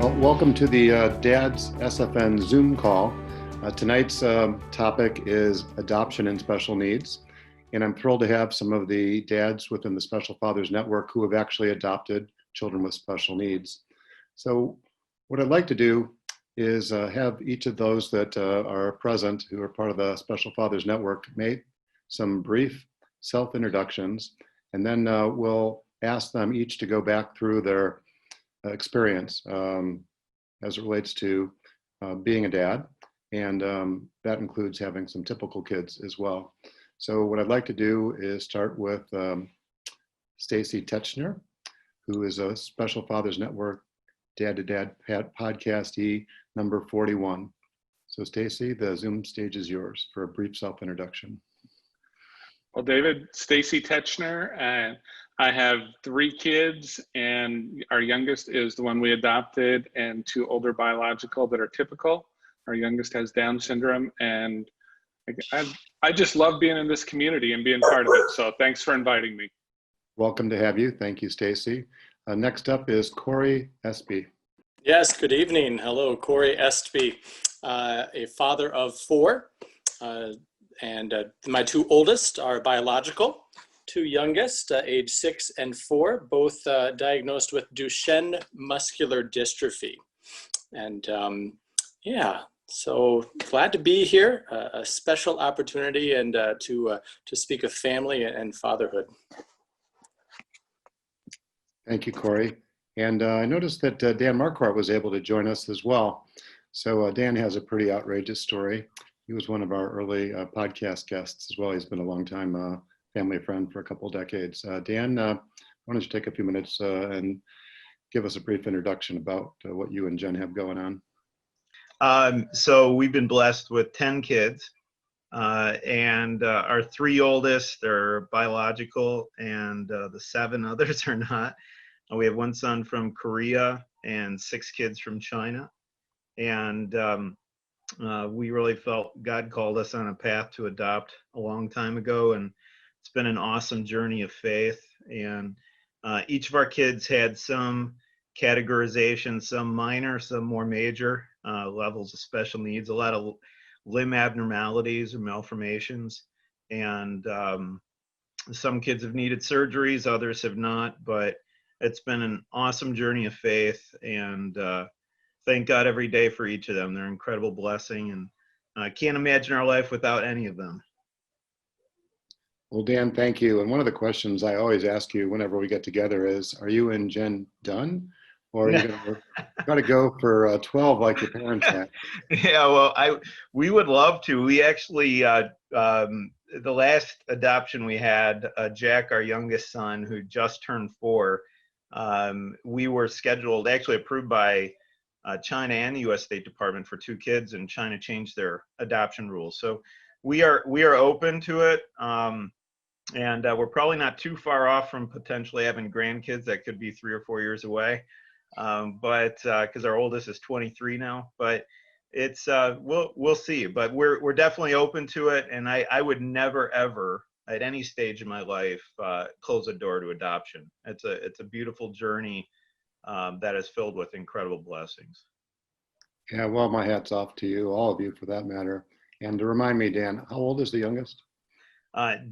Well, welcome to the Dad's SFN Zoom call. Tonight's topic is adoption and special needs. And I'm thrilled to have some of the dads within the Special Fathers Network who have actually adopted children with special needs. So what I'd like to do is have each of those that are present who are part of the Special Fathers Network make some brief self-introductions, and then we'll ask them each to go back through their experience as it relates to being a dad, and that includes having some typical kids as well. So what I'd like to do is start with Stacy Teschner, who is a Special Fathers Network Dad to Dad podcastee number 41. So Stacy, the Zoom stage is yours for a brief self-introduction. Well, David, Stacy Teschner, and I have 3 kids, and our youngest is the one we adopted, and 2 older biological that are typical. Our youngest has Down syndrome, and I just love being in this community and being part of it. So thanks for inviting me. Welcome to have you. Thank you, Stacy. Next up is Cory Estby. Yes, good evening. Hello, Cory Estby, a father of 4, and my 2 oldest are biological. 2 youngest, age 6 and 4, both diagnosed with Duchenne muscular dystrophy. And yeah, so glad to be here. A special opportunity and to speak of family and fatherhood. Thank you, Cory. And I noticed that Dan Marquand was able to join us as well. So Dan has a pretty outrageous story. He was one of our early podcast guests as well. He's been a long time family friend for a couple decades. Dan, why don't you take a few minutes and give us a brief introduction about what you and Jen have going on? So we've been blessed with 10 kids, and our 3 oldest are biological, and the 7 others are not. We have 1 son from Korea and 6 kids from China. And we really felt God called us on a path to adopt a long time ago. And it's been an awesome journey of faith. And each of our kids had some categorization, some minor, some more major levels of special needs, a lot of limb abnormalities or malformations. And some kids have needed surgeries, others have not, but it's been an awesome journey of faith, and thank God every day for each of them. They're an incredible blessing, and I can't imagine our life without any of them. Well, Dan, thank you. And one of the questions I always ask you whenever we get together is, are you and Jen done? Or are you going to try to go for 12 like your parents had? Yeah, well, we would love to. We actually, the last adoption we had, Jack, our youngest son, who just turned 4, we were scheduled, actually approved by China and the U.S. State Department for 2 kids, and China changed their adoption rules. So we are open to it, and we're probably not too far off from potentially having grandkids. That could be 3 or 4 years away, but because our oldest is 23 now. But it's we'll see. But we're definitely open to it, and I would never ever at any stage in my life close a door to adoption. It's a beautiful journey that is filled with incredible blessings. Yeah, well, my hat's off to you, all of you for that matter. And to remind me, Dan, how old is the youngest?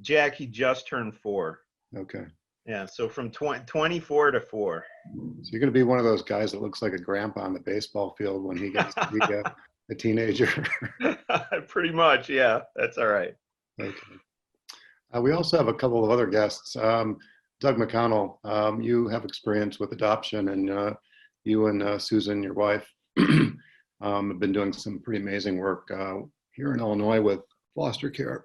Jack, he just turned 4. Okay. Yeah, so from 24 to 4. So you're going to be one of those guys that looks like a grandpa on the baseball field when he gets to be a teenager. Pretty much, yeah, that's all right. Okay. We also have a couple of other guests. Doug McConnell, you have experience with adoption, and you and Susan, your wife, have been doing some pretty amazing work here in Illinois with foster care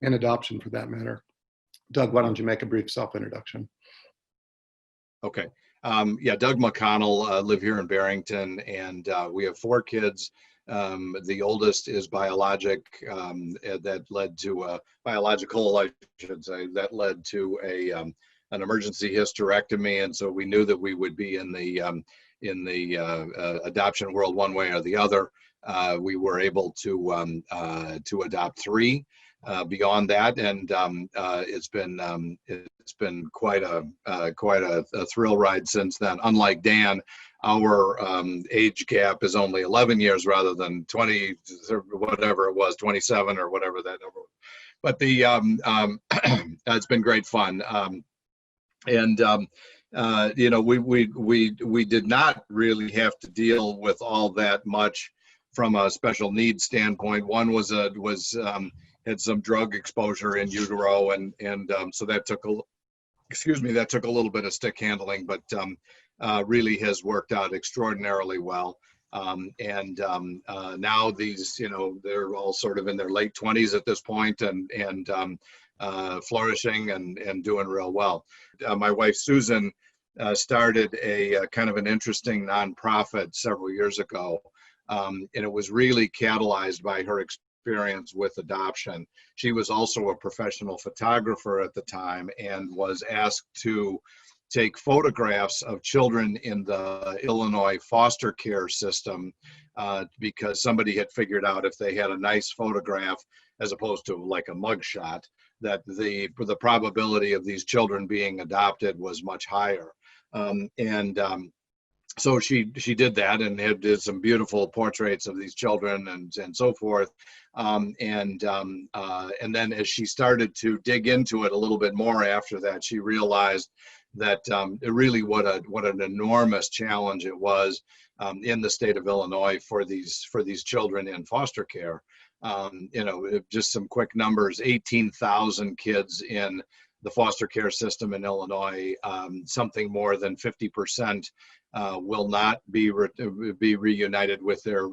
and adoption for that matter. Doug, why don't you make a brief self-introduction? Okay. Yeah, Doug McConnell, live here in Barrington, and we have 4 kids. The oldest is biologic, that led to biological, I should say, that led to an emergency hysterectomy, and so we knew that we would be in the adoption world one way or the other. We were able to adopt 3. Beyond that, and it's been quite a thrill ride since then. Unlike Dan, our age gap is only 11 years rather than 20, or whatever it was, 27 or whatever that number was. But it's been great fun. We did not really have to deal with all that much from a special needs standpoint. One had some drug exposure in utero, and so that took a little bit of stick handling, but really has worked out extraordinarily well. Now these, they're all sort of in their late 20s at this point, and flourishing and doing real well. My wife Susan started a kind of an interesting nonprofit several years ago, and it was really catalyzed by her experience with adoption. She was also a professional photographer at the time and was asked to take photographs of children in the Illinois foster care system because somebody had figured out if they had a nice photograph as opposed to like a mugshot, that the probability of these children being adopted was much higher. So she did that and did some beautiful portraits of these children and so forth. And then as she started to dig into it a little bit more after that, she realized that it really what an enormous challenge it was in the state of Illinois for these children in foster care. Just some quick numbers: 18,000 kids in the foster care system in Illinois. Something more than 50% will not be reunited with their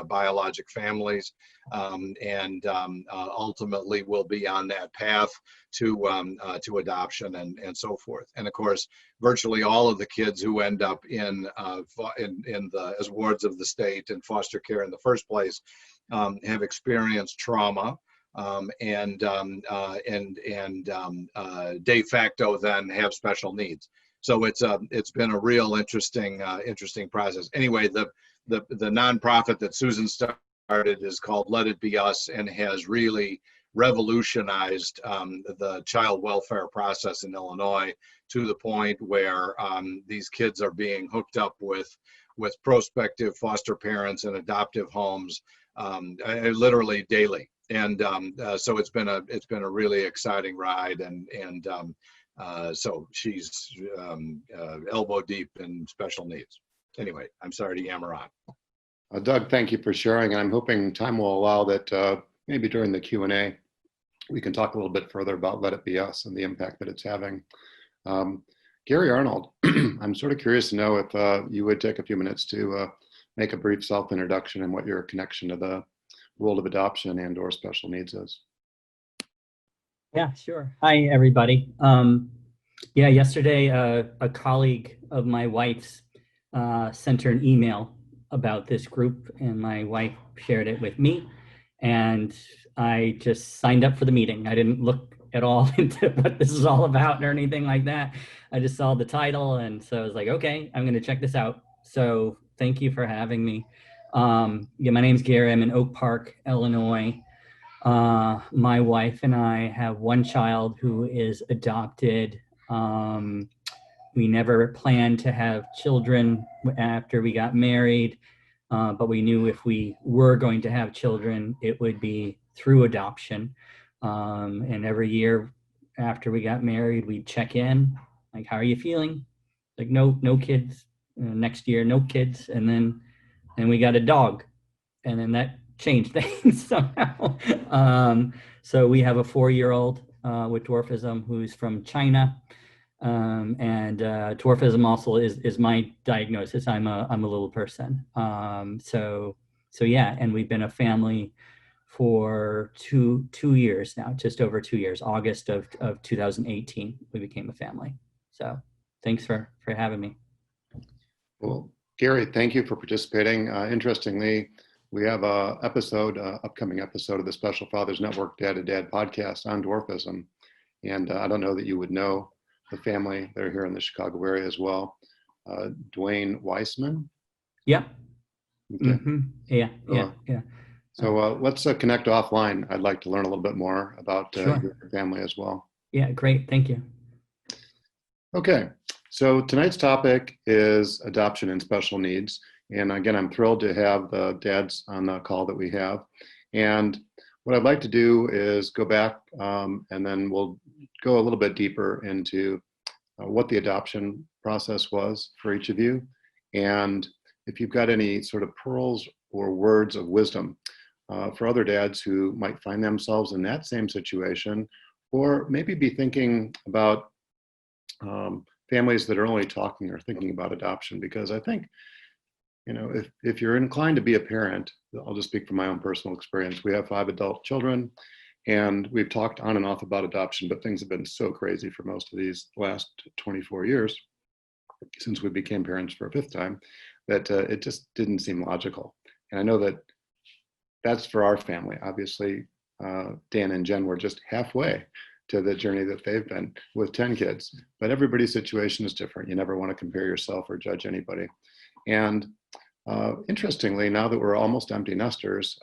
biologic families, and ultimately will be on that path to adoption and so forth. And of course, virtually all of the kids who end up in the as wards of the state in foster care in the first place have experienced trauma. And de facto then have special needs. So it's been a real interesting process. Anyway, the nonprofit that Susan started is called Let It Be Us, and has really revolutionized the child welfare process in Illinois to the point where these kids are being hooked up with prospective foster parents and adoptive homes literally daily. And so it's been a really exciting ride, and so she's elbow deep in special needs. Anyway, I'm sorry to yammer on. Doug, thank you for sharing, and I'm hoping time will allow that maybe during the Q&A we can talk a little bit further about Let It Be Us and the impact that it's having. Gary Arnold, I'm sort of curious to know if you would take a few minutes to make a brief self-introduction and what your connection to the world of adoption and or special needs is. Yeah, sure. Hi, everybody. Yesterday, a colleague of my wife's sent her an email about this group, and my wife shared it with me, and I just signed up for the meeting. I didn't look at all into what this is all about or anything like that. I just saw the title, and so I was like, okay, I'm going to check this out. So thank you for having me. My name's Gary. I'm in Oak Park, Illinois. My wife and I have one child who is adopted. We never planned to have children after we got married, but we knew if we were going to have children, it would be through adoption. And every year after we got married, we'd check in, like, how are you feeling? Like, no kids. Next year, no kids. And then we got a dog, and then that changed things somehow. So we have a 4-year-old with dwarfism who's from China, and dwarfism also is my diagnosis. I'm a little person. So yeah, and we've been a family for two years now, just over 2 years. August of 2018, we became a family. So thanks for having me. Well, Gary, thank you for participating. Interestingly, we have a upcoming episode of the Special Fathers Network Dad to Dad podcast on dwarfism. And I don't know that you would know the family. They're here in the Chicago area as well. Dwayne Weissman. Yep. Okay. Mm-hmm. Yeah. So let's connect offline. I'd like to learn a little bit more about Sure. your family as well. Yeah, great. Thank you. Okay. So tonight's topic is adoption and special needs. And again, I'm thrilled to have the dads on the call that we have. And what I'd like to do is go back and then we'll go a little bit deeper into what the adoption process was for each of you. And if you've got any sort of pearls or words of wisdom for other dads who might find themselves in that same situation, or maybe be thinking about families that are only talking or thinking about adoption. Because I think, you know, if you're inclined to be a parent, I'll just speak from my own personal experience. We have 5 adult children, and we've talked on and off about adoption, but things have been so crazy for most of these last 24 years since we became parents for a 5th time that it just didn't seem logical. And I know that that's for our family. Obviously, Dan and Jen were just halfway to the journey that they've been with 10 kids, but everybody's situation is different. You never want to compare yourself or judge anybody. And interestingly, now that we're almost empty nesters,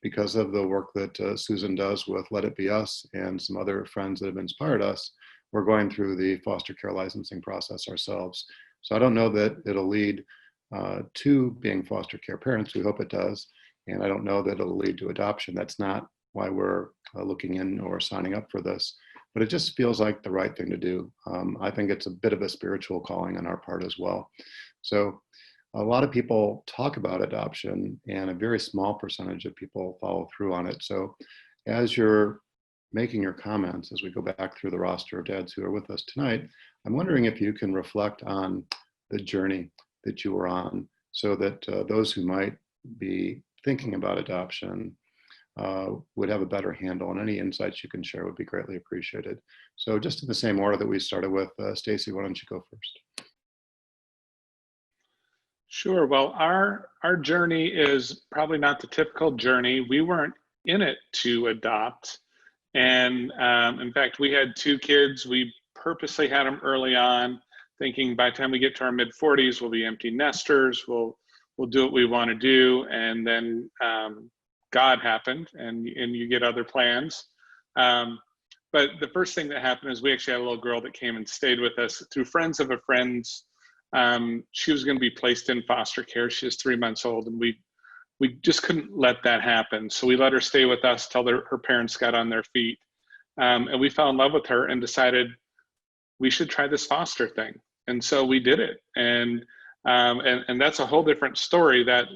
because of the work that Susan does with Let It Be Us and some other friends that have inspired us, we're going through the foster care licensing process ourselves. So I don't know that it'll lead to being foster care parents. We hope it does. And I don't know that it'll lead to adoption. That's not why we're looking in or signing up for this, but it just feels like the right thing to do. I think it's a bit of a spiritual calling on our part as well. So a lot of people talk about adoption and a very small percentage of people follow through on it. So as you're making your comments, as we go back through the roster of dads who are with us tonight, I'm wondering if you can reflect on the journey that you were on so that those who might be thinking about adoption would have a better handle, and any insights you can share would be greatly appreciated. So just in the same order that we started with, Stacy, why don't you go first? Sure. Well, our journey is probably not the typical journey. We weren't in it to adopt. And in fact, we had 2 kids. We purposely had them early on, thinking by the time we get to our mid-40s, we'll be empty nesters. We'll do what we want to do. And then God happened, and you get other plans. But the first thing that happened is we actually had a little girl that came and stayed with us through friends of a friend's. She was going to be placed in foster care. She was 3 months old, and we just couldn't let that happen. So we let her stay with us till her parents got on their feet. And we fell in love with her and decided we should try this foster thing. And so we did it. And that's a whole different story that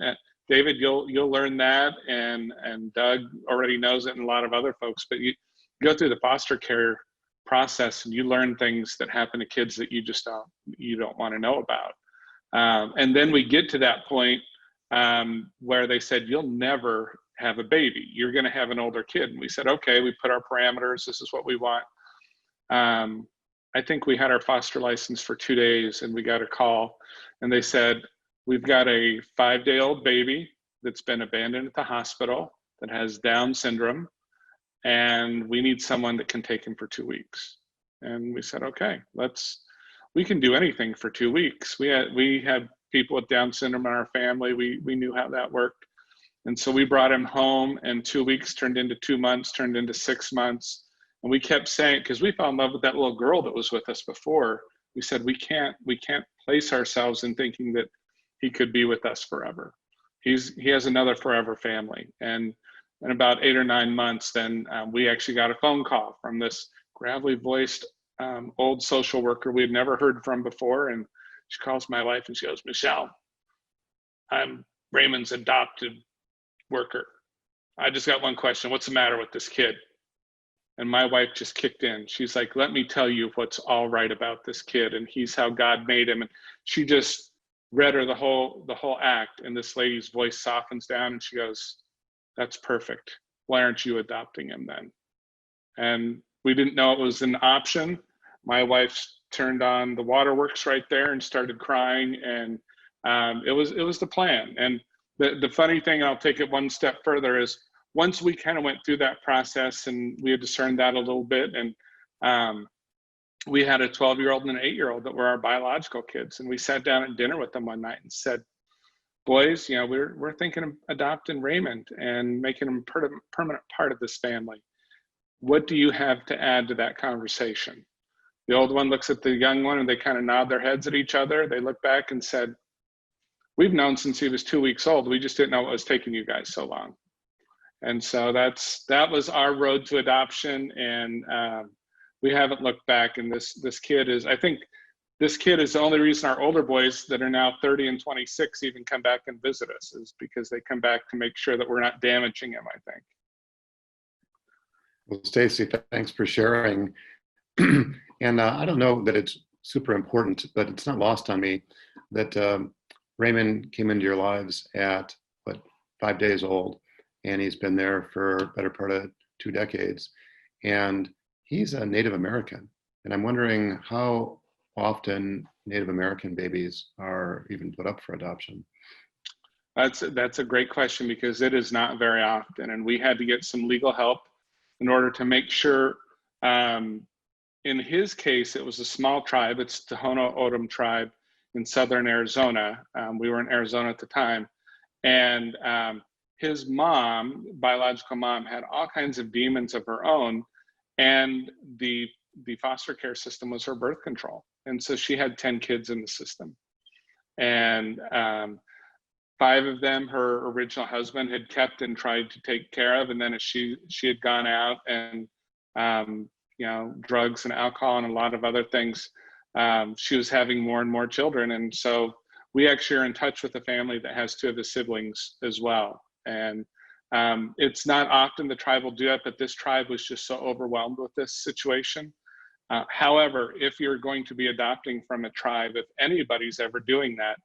David, you'll learn that, and Doug already knows it, and a lot of other folks, but you go through the foster care process and you learn things that happen to kids that you just don't want to know about. And then we get to that point where they said, you'll never have a baby. You're going to have an older kid. And we said, okay, we put our parameters. This is what we want. I think we had our foster license for 2 days, and we got a call, and they said, we've got a 5-day-old baby that's been abandoned at the hospital that has Down syndrome, and we need someone that can take him for 2 weeks. And we said, okay, we can do anything for 2 weeks. We had people with Down syndrome in our family. We knew how that worked. And so we brought him home, and 2 weeks turned into 2 months, turned into 6 months. And we kept saying, because we fell in love with that little girl that was with us before, we said, we can't place ourselves in thinking that he could be with us forever. He has another forever family. And in about 8 or 9 months, then we actually got a phone call from this gravelly voiced old social worker we had never heard from before. And she calls my wife and she goes, Michelle, I'm Raymond's adopted worker. I just got one question. What's the matter with this kid? And my wife just kicked in. She's like, let me tell you what's all right about this kid. And he's how God made him. And she just read her the whole act. And this lady's voice softens down and she goes, that's perfect. Why aren't you adopting him then? And we didn't know it was an option. My wife turned on the waterworks right there and started crying. And it was the plan. And the funny thing, I'll take it one step further, is once we kind of went through that process and we had discerned that a little bit, and we had a 12-year-old and an 8-year-old that were our biological kids, and we sat down at dinner with them one night and said, boys, you know, we're thinking of adopting Raymond and making him a permanent part of this family. What do you have to add to that conversation? The old one looks at the young one and they kind of nod their heads at each other. They look back and said, "We've known since he was 2 weeks old. We just didn't know what was taking you guys so long." And so that was our road to adoption. And we haven't looked back. And this kid is, I think this kid is the only reason our older boys that are now 30 and 26 even come back and visit us, is because they come back to make sure that we're not damaging him, I think. Well, Stacy, thanks for sharing. And I don't know that it's super important, but it's not lost on me that Raymond came into your lives at, 5 days old, and he's been there for a better part of 2 decades. And he's a Native American. And I'm wondering how often Native American babies are even put up for adoption. That's a great question, because it is not very often. And we had to get some legal help in order to make sure. In his case, it was a small tribe. It's Tohono O'odham tribe in southern Arizona. We were in Arizona at the time. And his mom, biological mom, had all kinds of demons of her own. And the foster care system was her birth control. And so she had 10 kids in the system. And 5 of them, her original husband had kept and tried to take care of. And then as she had gone out and, drugs and alcohol and a lot of other things, she was having more and more children. And so we actually are in touch with a family that has 2 of the siblings as well. And it's not often the tribe will do it, but this tribe was just so overwhelmed with this situation. However, if you're going to be adopting from a tribe, if anybody's ever doing that,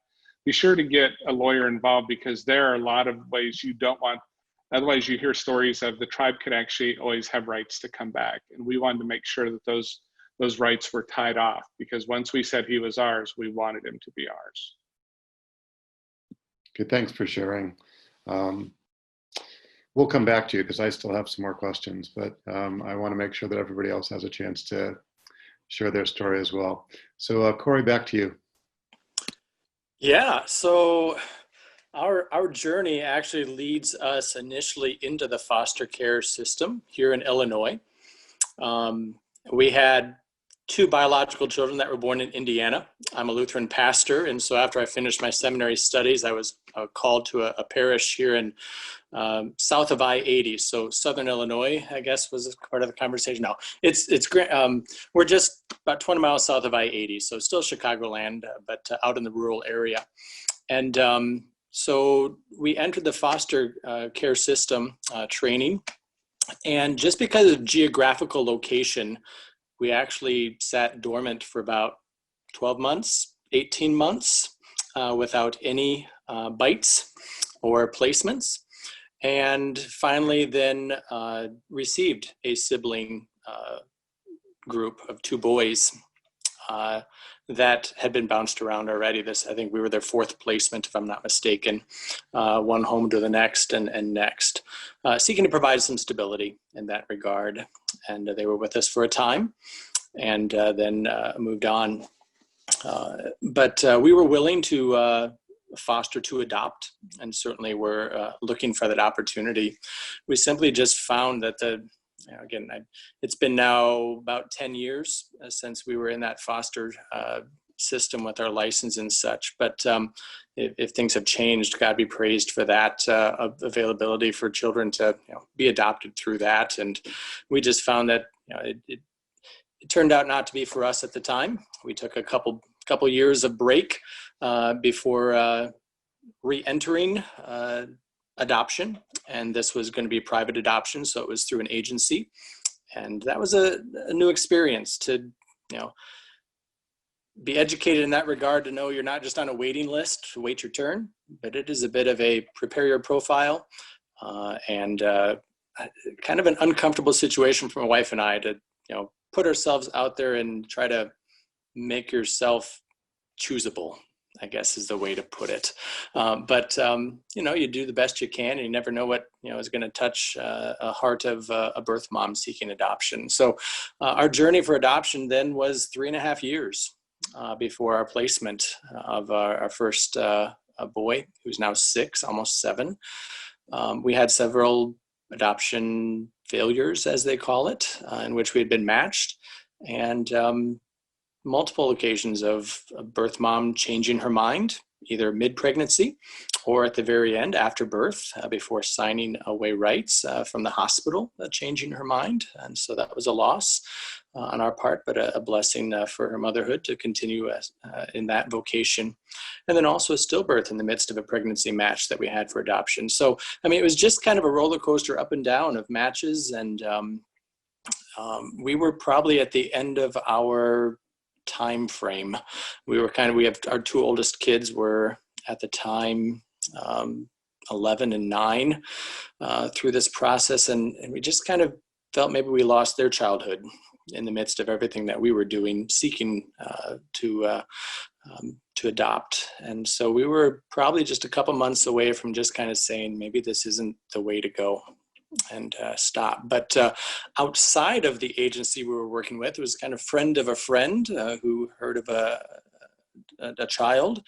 be sure to get a lawyer involved, because there are a lot of ways you don't want. Otherwise, you hear stories of the tribe could actually always have rights to come back. And we wanted to make sure that those rights were tied off, because once we said he was ours, we wanted him to be ours. Okay, thanks for sharing. We'll come back to you because I still have some more questions, but I want to make sure that everybody else has a chance to share their story as well. So Cory, back to you. Yeah, so our journey actually leads us initially into the foster care system here in Illinois. We had 2 biological children that were born in Indiana. I'm a Lutheran pastor, and so after I finished my seminary studies, I was called to a parish here in south of I-80, so Southern Illinois, I guess, was part of the conversation. No, it's great. We're just about 20 miles south of I-80, so still Chicagoland, but out in the rural area. And so we entered the foster care system training, and just because of geographical location, we actually sat dormant for about 12 months, 18 months without any bites or placements. And finally then received a sibling group of 2 boys that had been bounced around already. I think we were their 4th placement, if I'm not mistaken, one home to the next and next, seeking to provide some stability in that regard. And they were with us for a time and then moved on. But we were willing to foster to adopt, and certainly we're looking for that opportunity. We simply just found that it's been now about 10 years since we were in that foster system with our license and such. But if things have changed, God be praised for that availability for children to be adopted through that. And we just found that it turned out not to be for us at the time. We took a couple years of break before re-entering adoption, and this was going to be private adoption, so it was through an agency, and that was a new experience to be educated in that regard, to know you're not just on a waiting list to wait your turn, but it is a bit of a prepare your profile and kind of an uncomfortable situation for my wife and I to put ourselves out there and try to make yourself choosable, I guess is the way to put it. But you do the best you can, and you never know what is going to touch a heart of a birth mom seeking adoption. So our journey for adoption then was 3.5 years before our placement of our first boy, who's now 6, almost 7. We had several adoption failures, as they call it, in which we had been matched. And multiple occasions of a birth mom changing her mind, either mid-pregnancy or at the very end after birth, before signing away rights from the hospital, changing her mind. And so that was a loss on our part, but a blessing for her motherhood to continue in that vocation. And then also a stillbirth in the midst of a pregnancy match that we had for adoption. So, I mean, it was just kind of a roller coaster up and down of matches. And we were probably at the end of our time frame. We have our two oldest kids were at the time 11 and 9 through this process, and we just kind of felt maybe we lost their childhood in the midst of everything that we were doing, seeking to adopt. And so we were probably just a couple months away from just kind of saying maybe this isn't the way to go and stop. But outside of the agency we were working with, it was kind of friend of a friend who heard of a child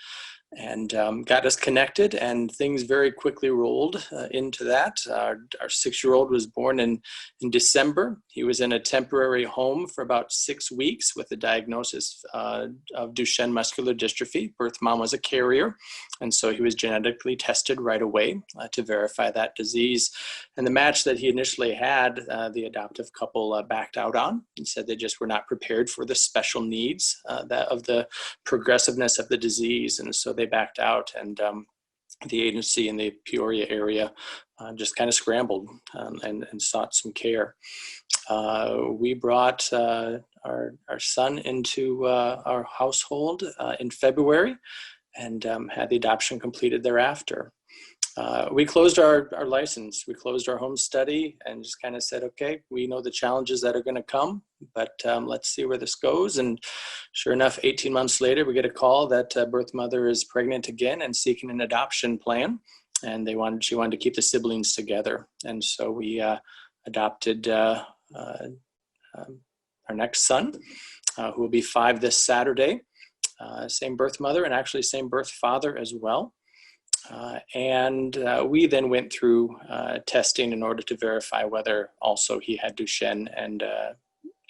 and got us connected, and things very quickly rolled into that. Our 6-year-old was born in December. He was in a temporary home for about 6 weeks with a diagnosis of Duchenne muscular dystrophy. Birth mom was a carrier, and so he was genetically tested right away to verify that disease. And the match that he initially had, the adoptive couple backed out on and said they just were not prepared for the special needs of the progressiveness of the disease. And so they backed out, and the agency in the Peoria area just kind of scrambled and sought some care. We brought our son into our household in February and had the adoption completed thereafter. We closed our license, we closed our home study, and just kind of said, okay, we know the challenges that are going to come, but let's see where this goes. And sure enough, 18 months later, we get a call that birth mother is pregnant again and seeking an adoption plan. And she wanted to keep the siblings together. And so we adopted our next son, who will be 5 this Saturday. Same birth mother and actually same birth father as well. And we then went through testing in order to verify whether also he had Duchenne, and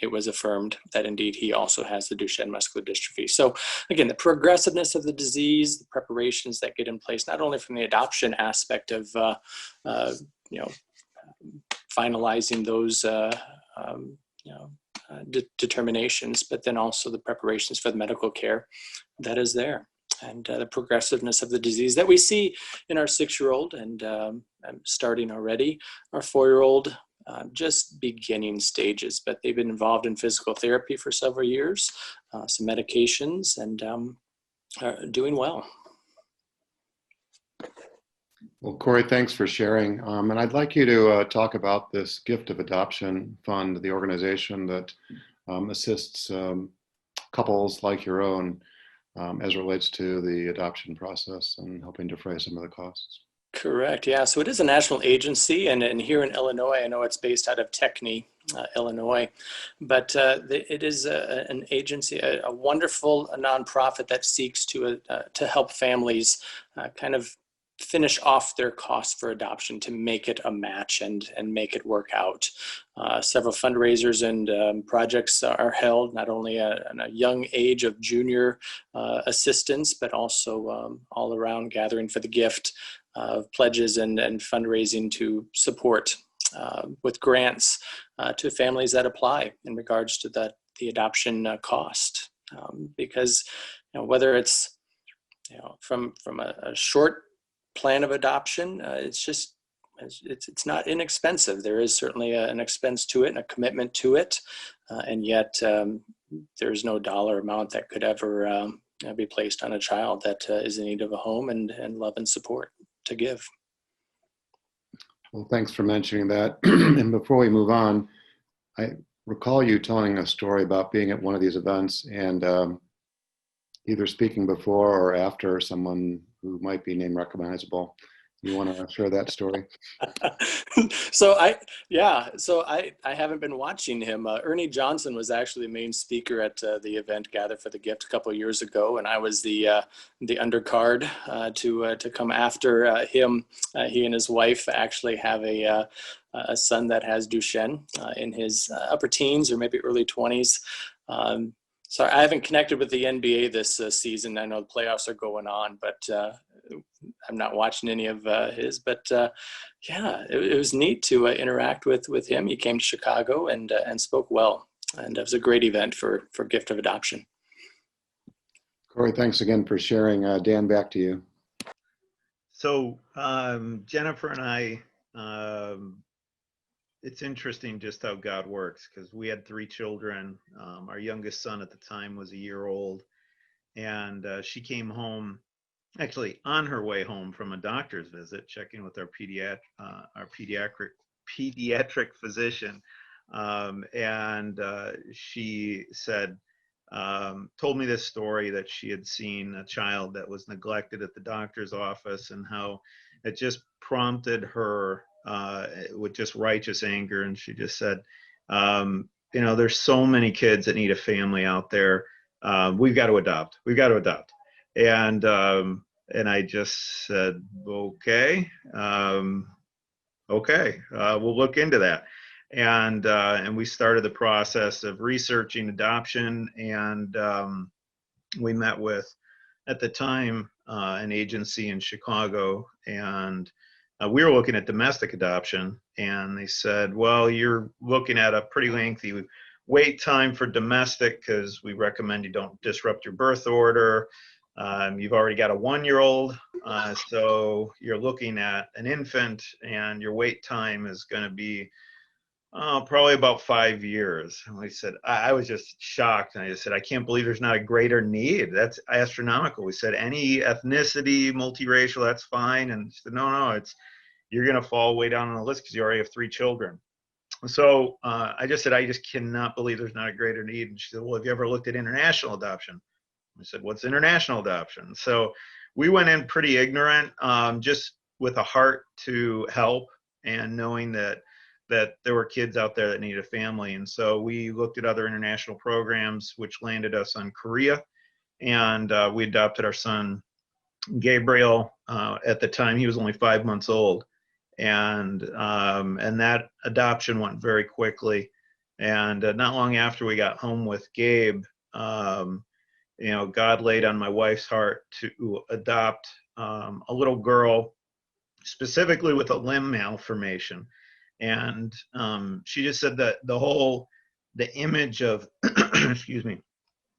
it was affirmed that indeed he also has the Duchenne muscular dystrophy. So again, the progressiveness of the disease, the preparations that get in place, not only from the adoption aspect of finalizing those determinations, but then also the preparations for the medical care that is there. And the progressiveness of the disease that we see in our 6-year-old and starting already, our 4-year-old, just beginning stages, but they've been involved in physical therapy for several years, some medications, and are doing well. Well, Cory, thanks for sharing. And I'd like you to talk about this Gift of Adoption Fund, the organization that assists couples like your own as it relates to the adoption process and helping defray some of the costs. Correct. Yeah. So it is a national agency, and here in Illinois, I know it's based out of Techney, Illinois, but it is an agency, a wonderful nonprofit that seeks to help families kind of finish off their costs for adoption to make it a match and make it work out. Several fundraisers and projects are held, not only at a young age of junior assistance, but also all around gathering for the gift of pledges and fundraising to support with grants to families that apply in regards to the adoption cost. Because whether it's from a short plan of adoption, it's not inexpensive. There is certainly an expense to it and a commitment to it, and yet there's no dollar amount that could ever be placed on a child that is in need of a home and love and support to give. Well, thanks for mentioning that. And before we move on, I recall you telling a story about being at one of these events and either speaking before or after someone who might be name recognizable. You want to share that story? So I haven't been watching him. Ernie Johnson was actually the main speaker at the event Gather for the Gift a couple of years ago, and I was the undercard to come after him. He and his wife actually have a son that has Duchenne in his upper teens or maybe early 20s. Sorry, I haven't connected with the NBA this season. I know the playoffs are going on, but I'm not watching any of his. But yeah, it was neat to interact with him. He came to Chicago and spoke well, and it was a great event for Gift of Adoption. Cory, thanks again for sharing. Dan, back to you. So Jennifer and I, it's interesting just how God works, because we had 3 children. Our youngest son at the time was a year old, and she came home, actually on her way home from a doctor's visit, checking with our pediatric physician, and she said, told me this story that she had seen a child that was neglected at the doctor's office, and how it just prompted her with just righteous anger. And she just said, there's so many kids that need a family out there. We've got to adopt. And I just said, okay, we'll look into that. And we started the process of researching adoption, and we met with, at the time, an agency in Chicago, and we were looking at domestic adoption, and they said, well, you're looking at a pretty lengthy wait time for domestic, because we recommend you don't disrupt your birth order. You've already got a 1-year-old, so you're looking at an infant, and your wait time is going to be probably about 5 years. And we said, I was just shocked. And I just said, I can't believe there's not a greater need. That's astronomical. We said, any ethnicity, multiracial, that's fine. And she said, no, you're going to fall way down on the list because you already have 3 children. So I just said, I just cannot believe there's not a greater need. And she said, well, have you ever looked at international adoption? I said, what's international adoption? So we went in pretty ignorant, just with a heart to help, and knowing that there were kids out there that needed a family. And so we looked at other international programs, which landed us on Korea. And we adopted our son, Gabriel. At the time, he was only 5 months old. And that adoption went very quickly. And not long after we got home with Gabe, God laid on my wife's heart to adopt a little girl, specifically with a limb malformation. And she just said that the image of, excuse me,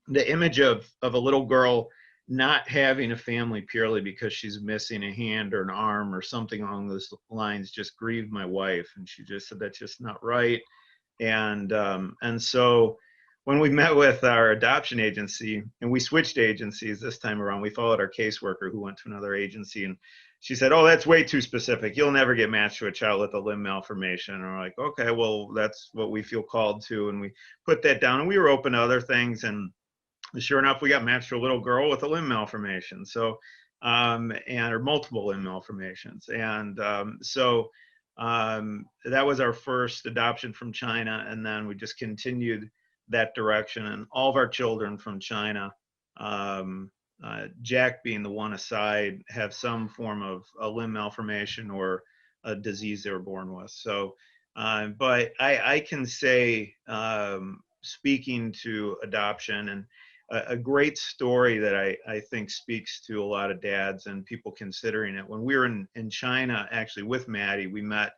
the image of a little girl not having a family purely because she's missing a hand or an arm or something along those lines just grieved my wife. And she just said, that's just not right. And so when we met with our adoption agency, and we switched agencies this time around, we followed our caseworker who went to another agency, and she said, oh, that's way too specific. You'll never get matched to a child with a limb malformation. And we're like, okay, well, that's what we feel called to. And we put that down, and we were open to other things. And sure enough, we got matched to a little girl with a limb malformation. So, or multiple limb malformations. And so that was our first adoption from China. And then we just continued that direction. And all of our children from China, Jack being the one aside, have some form of a limb malformation or a disease they were born with. So, but I can say, speaking to adoption, and a great story that I think speaks to a lot of dads and people considering it. When we were in China, actually with Maddie, we met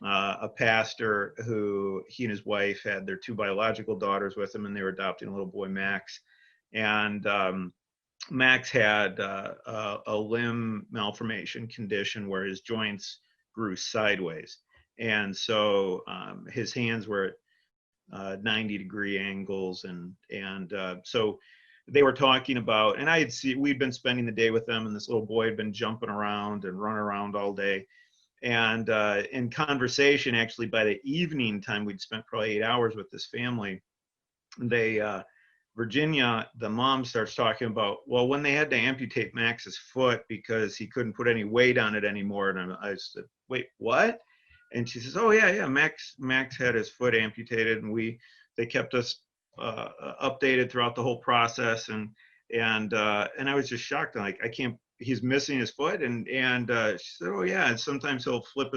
a pastor who, he and his wife had their 2 biological daughters with him, and they were adopting a little boy, Max. And Max had a limb malformation condition where his joints grew sideways. And so his hands were at 90-degree angles. And so they were talking about, and we'd been spending the day with them, and this little boy had been jumping around and running around all day. And in conversation, actually, by the evening time, we'd spent probably 8 hours with this family. Virginia, the mom, starts talking about, well, when they had to amputate Max's foot because he couldn't put any weight on it anymore. And I said, wait, what? And she says, oh, yeah, Max had his foot amputated, and they kept us updated throughout the whole process. And I was just shocked. I'm like, he's missing his foot. And she said, oh, yeah, and sometimes he'll flip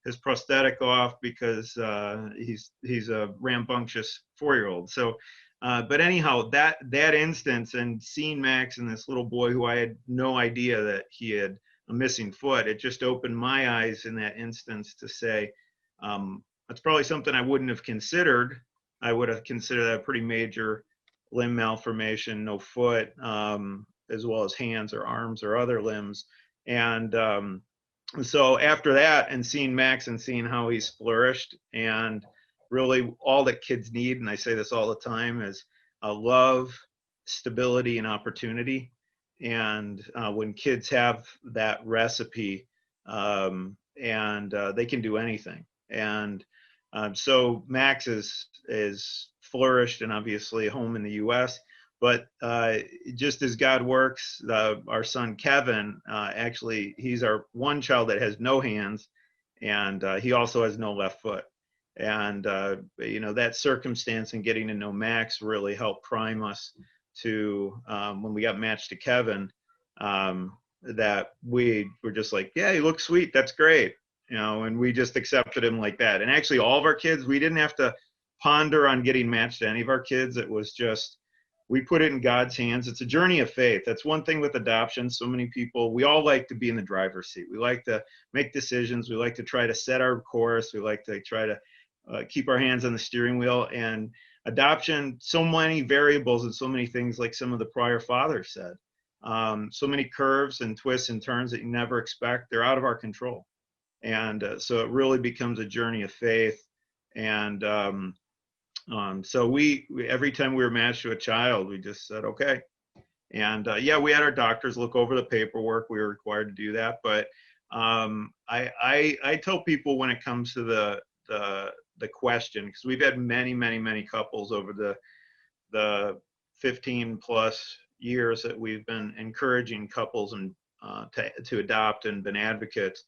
his prosthetic off because he's a rambunctious 4-year-old. So But anyhow, that instance and seeing Max and this little boy who I had no idea that he had a missing foot, it just opened my eyes in that instance to say, that's probably something I wouldn't have considered. I would have considered that a pretty major limb malformation, no foot, as well as hands or arms or other limbs. And so after that, and seeing Max and seeing how he's flourished, and really all that kids need, and I say this all the time, is love, stability, and opportunity. And when kids have that recipe, and they can do anything. And so Max is flourished and obviously home in the U.S. But just as God works, our son Kevin, actually, he's our one child that has no hands, and he also has no left foot. And you know, that circumstance and getting to know Max really helped prime us to, when we got matched to Kevin, that we were just like, yeah, he looks sweet, that's great, you know, and we just accepted him like that. And actually all of our kids, we didn't have to ponder on getting matched to any of our kids. It was just, we put it in God's hands. It's a journey of faith. That's one thing with adoption. So many people, we all like to be in the driver's seat. We like to make decisions. We like to try to set our course. We like to try to keep our hands on the steering wheel. And adoption, so many variables and so many things, like some of the prior fathers said, so many curves and twists and turns that you never expect. They're out of our control. And so it really becomes a journey of faith. And so we every time we were matched to a child, we just said, okay. And yeah, we had our doctors look over the paperwork. We were required to do that. But I tell people, when it comes to the question, because we've had many couples over the 15 plus years that we've been encouraging couples and to adopt and been advocates.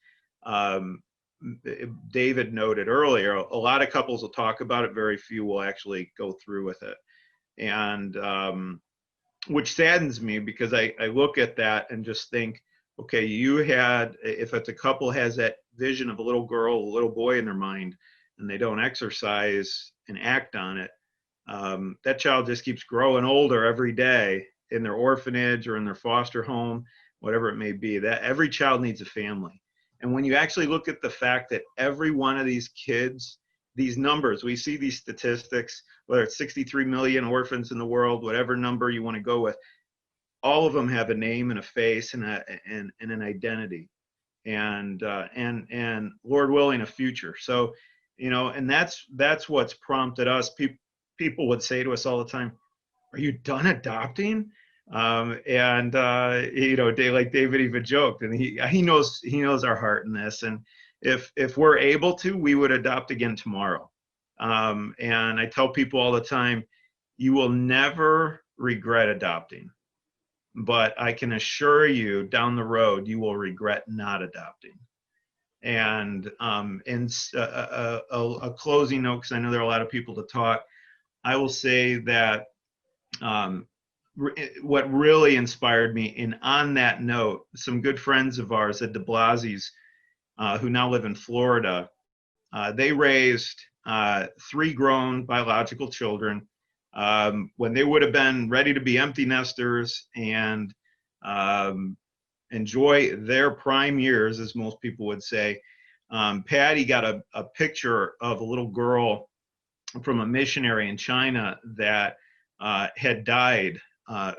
David noted earlier, a lot of couples will talk about it, very few will actually go through with it. And which saddens me, because I look at that and just think, okay, if it's a couple has that vision of a little girl, a little boy in their mind, and they don't exercise and act on it, that child just keeps growing older every day in their orphanage or in their foster home, whatever it may be. That every child needs a family. And when you actually look at the fact that every one of these kids, these numbers, we see these statistics, whether it's 63 million orphans in the world, whatever number you want to go with, all of them have a name and a face and an identity, and Lord willing, a future. So, you know, and that's what's prompted us. People would say to us all the time, "Are you done adopting?" You know, like David even joked, and he knows our heart in this. And if we're able to, we would adopt again tomorrow. And I tell people all the time, you will never regret adopting, but I can assure you down the road, you will regret not adopting. And a closing note, because I know there are a lot of people to talk, I will say that what really inspired me, and on that note, some good friends of ours at de Blasi's, who now live in Florida, they raised 3 grown biological children when they would have been ready to be empty nesters and enjoy their prime years, as most people would say. Patty got a picture of a little girl from a missionary in China that had died,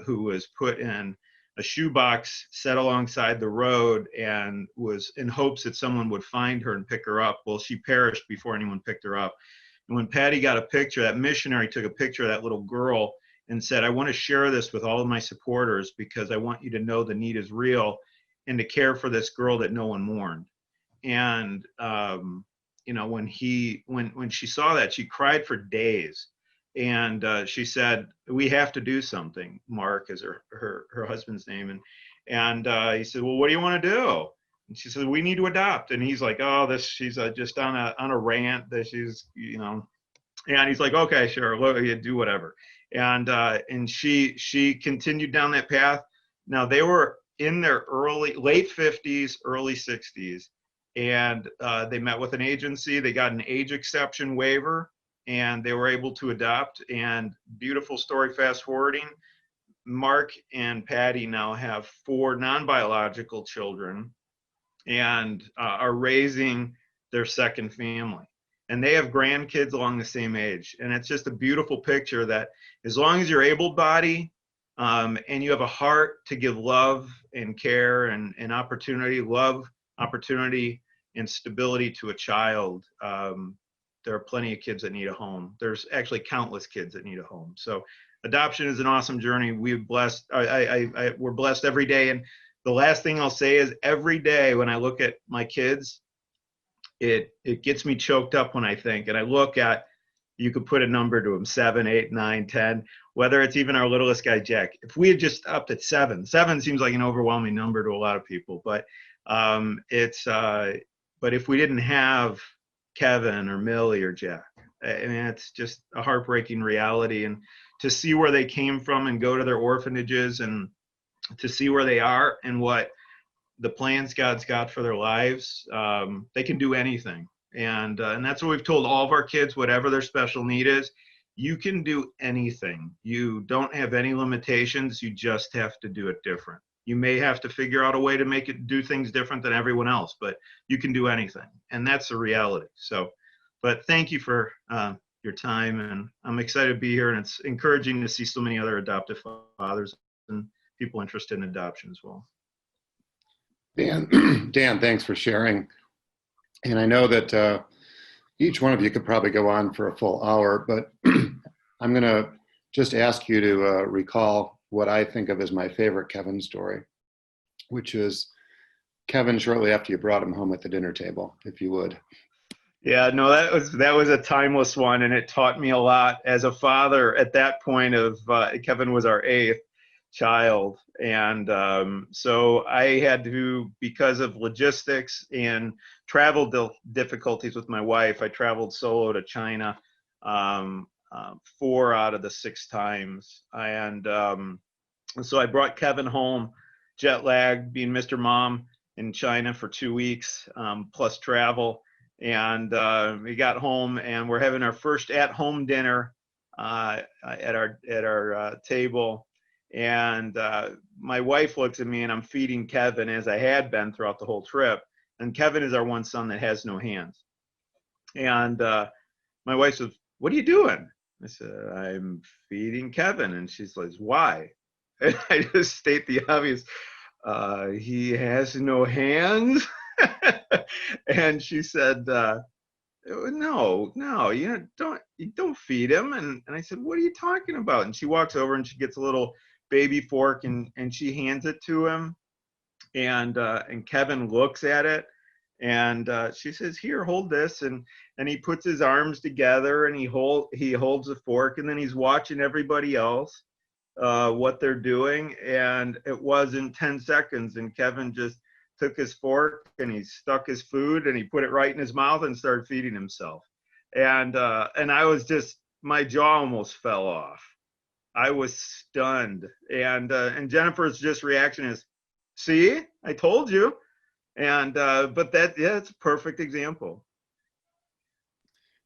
who was put in a shoebox set alongside the road and was in hopes that someone would find her and pick her up. Well, she perished before anyone picked her up. And when Patty got a picture, that missionary took a picture of that little girl and said, "I want to share this with all of my supporters because I want you to know the need is real and to care for this girl that no one mourned." And you know, when she saw that, she cried for days. And she said, "We have to do something." Mark is her husband's name. And he said, "Well, what do you want to do?" And she said, "We need to adopt." And he's like, "Oh, she's just on a rant that she's, you know." And he's like, "Okay, sure, look, you do whatever." And she continued down that path. Now they were in their late 50s, early 60s, and they met with an agency. They got an age exception waiver. and they were able to adopt. And beautiful story, fast forwarding, Mark and Patty now have 4 non-biological children and are raising their second family. And they have grandkids along the same age. And it's just a beautiful picture that as long as you're able-bodied and you have a heart to give love and care and opportunity, opportunity, and stability to a child, there are plenty of kids that need a home. There's actually countless kids that need a home. So adoption is an awesome journey. We're blessed every day. And the last thing I'll say is every day when I look at my kids, it gets me choked up when I think, and I look at, you could put a number to them, 7, 8, 9, 10, whether it's even our littlest guy, Jack. If we had just upped at 7 seems like an overwhelming number to a lot of people, but but if we didn't have Kevin or Millie or Jack, I mean, it's just a heartbreaking reality. And to see where they came from and go to their orphanages and to see where they are and what the plans God's got for their lives, they can do anything. And that's what we've told all of our kids, whatever their special need is, you can do anything. You don't have any limitations. You just have to do it different. You may have to figure out a way to do things different than everyone else, but you can do anything. And that's the reality. So, but thank you for your time. And I'm excited to be here. And it's encouraging to see so many other adoptive fathers and people interested in adoption as well. Dan, thanks for sharing. And I know that each one of you could probably go on for a full hour, but I'm going to just ask you to recall what I think of as my favorite Kevin story, which is Kevin shortly after you brought him home at the dinner table, if you would. Yeah, no, that was a timeless one, and it taught me a lot as a father. At that point of Kevin was our 8th child, and so I had to, because of logistics and travel difficulties with my wife, I traveled solo to China 4 out of the 6 times, and so I brought Kevin home, jet lag, being Mr. Mom in China for 2 weeks plus travel. And we got home and we're having our first at-home dinner at our table. And my wife looks at me and I'm feeding Kevin, as I had been throughout the whole trip. And Kevin is our one son that has no hands. And my wife says, "What are you doing?" I said, "I'm feeding Kevin." And she's like, "Why?" And I just state the obvious. He has no hands. And she said, no, you don't feed him. And I said, "What are you talking about?" And she walks over and she gets a little baby fork and she hands it to him. And Kevin looks at it and she says, "Here, hold this." And he puts his arms together and he holds the fork, and then he's watching everybody else what they're doing. And it wasn't 10 seconds and Kevin just took his fork and he stuck his food and he put it right in his mouth and started feeding himself. And I was just, my jaw almost fell off. I was stunned. And Jennifer's just reaction is, "See, I told you." And but it's a perfect example.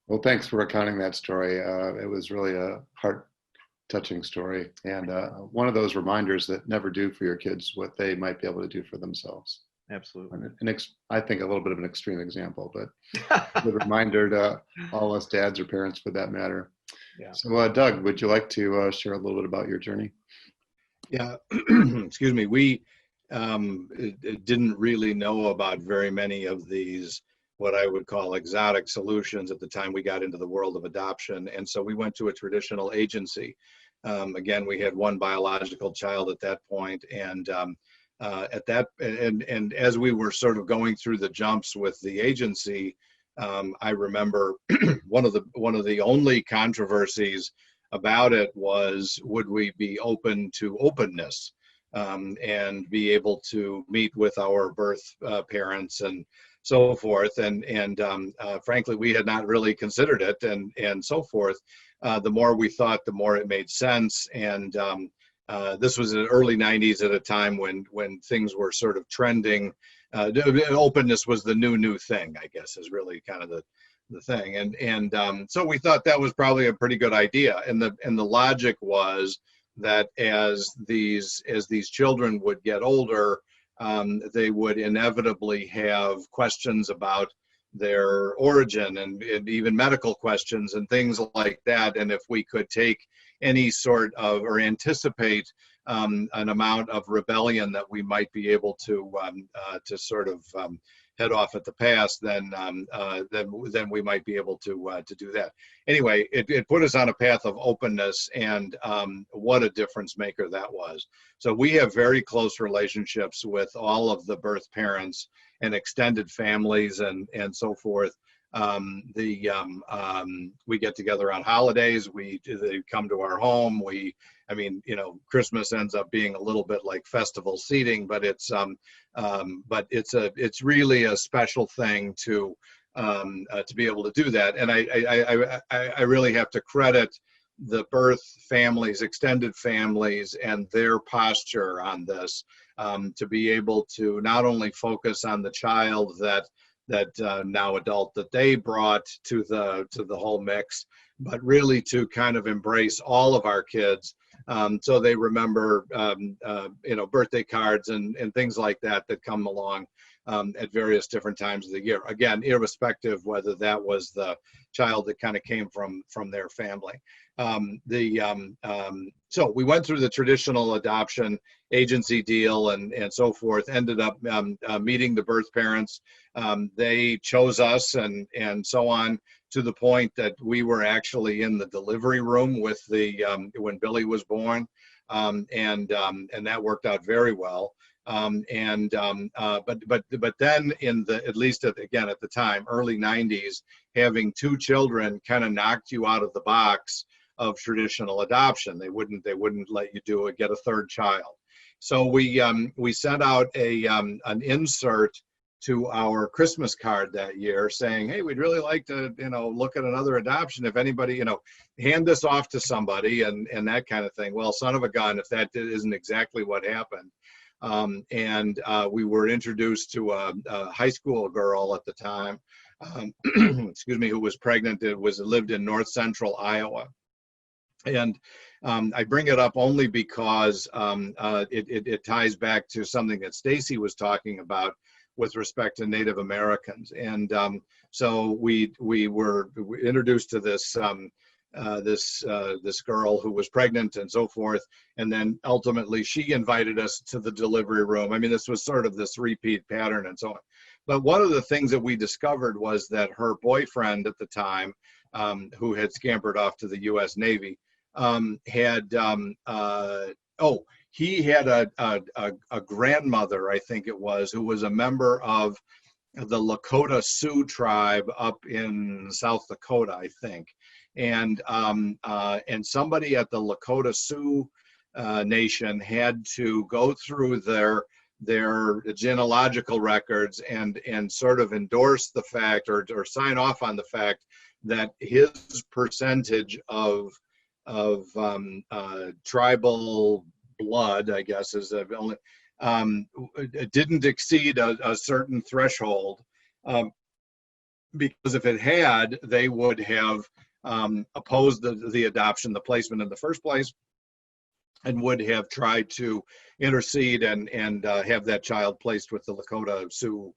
Well, thanks for recounting that story. It was really a heart-touching story, and one of those reminders that never do for your kids what they might be able to do for themselves. Absolutely. I think a little bit of an extreme example, but a good reminder to all us dads or parents for that matter. Yeah. So Doug, would you like to share a little bit about your journey? Yeah, excuse me. We didn't really know about very many of these, what I would call exotic solutions at the time we got into the world of adoption. And so we went to a traditional agency. Again, we had one biological child at that point, and and as we were sort of going through the jumps with the agency, I remember one of the only controversies about it was, would we be open to openness and be able to meet with our birth parents and so forth. And frankly, we had not really considered it and so forth. The more we thought, the more it made sense. And this was in the early 90s at a time when things were sort of trending. Openness was the new thing, I guess, is really kind of the thing. So we thought that was probably a pretty good idea. And the logic was that as these children would get older, they would inevitably have questions about their origin and even medical questions and things like that. And if we could take any sort of, or anticipate an amount of rebellion that we might be able to sort of head off at the pass, then we might be able to do that. Anyway, it put us on a path of openness, and what a difference maker that was. So we have very close relationships with all of the birth parents and extended families and so forth. We get together on holidays. They come to our home. Christmas ends up being a little bit like festival seating, but it's really a special thing to be able to do that. And I really have to credit the birth families, extended families, and their posture on this, to be able to not only focus on the child that now adult that they brought to the whole mix, but really to kind of embrace all of our kids. So they remember, birthday cards and things like that come along at various different times of the year. Again, irrespective whether that was the child that kind of came from their family. So we went through the traditional adoption agency deal and so forth, ended up meeting the birth parents. They chose us and so on, to the point that we were actually in the delivery room with when Billy was born, and that worked out very well. But then at least at the time, early 90s, having two children kind of knocked you out of the box of traditional adoption. They wouldn't let you get a third child. So we sent out an insert to our Christmas card that year saying, hey, we'd really like to, look at another adoption. If anybody, hand this off to somebody and that kind of thing. Well, son of a gun, if that isn't exactly what happened. We were introduced to a high school girl at the time, excuse me, who was pregnant. Lived in north central Iowa. And I bring it up only because it ties back to something that Stacy was talking about with respect to Native Americans. And so we were introduced to this this girl who was pregnant and so forth. And then ultimately she invited us to the delivery room. I mean, this was sort of this repeat pattern and so on. But one of the things that we discovered was that her boyfriend at the time, who had scampered off to the US Navy, he had a grandmother, I think it was, who was a member of the Lakota Sioux tribe up in South Dakota, I think. And somebody at the Lakota Sioux Nation had to go through their genealogical records and sort of endorse the fact or sign off on the fact that his percentage of tribal blood, I guess, is only didn't exceed a certain threshold, because if it had, they would have opposed the adoption, the placement in the first place, and would have tried to intercede and have that child placed with the Lakota Sioux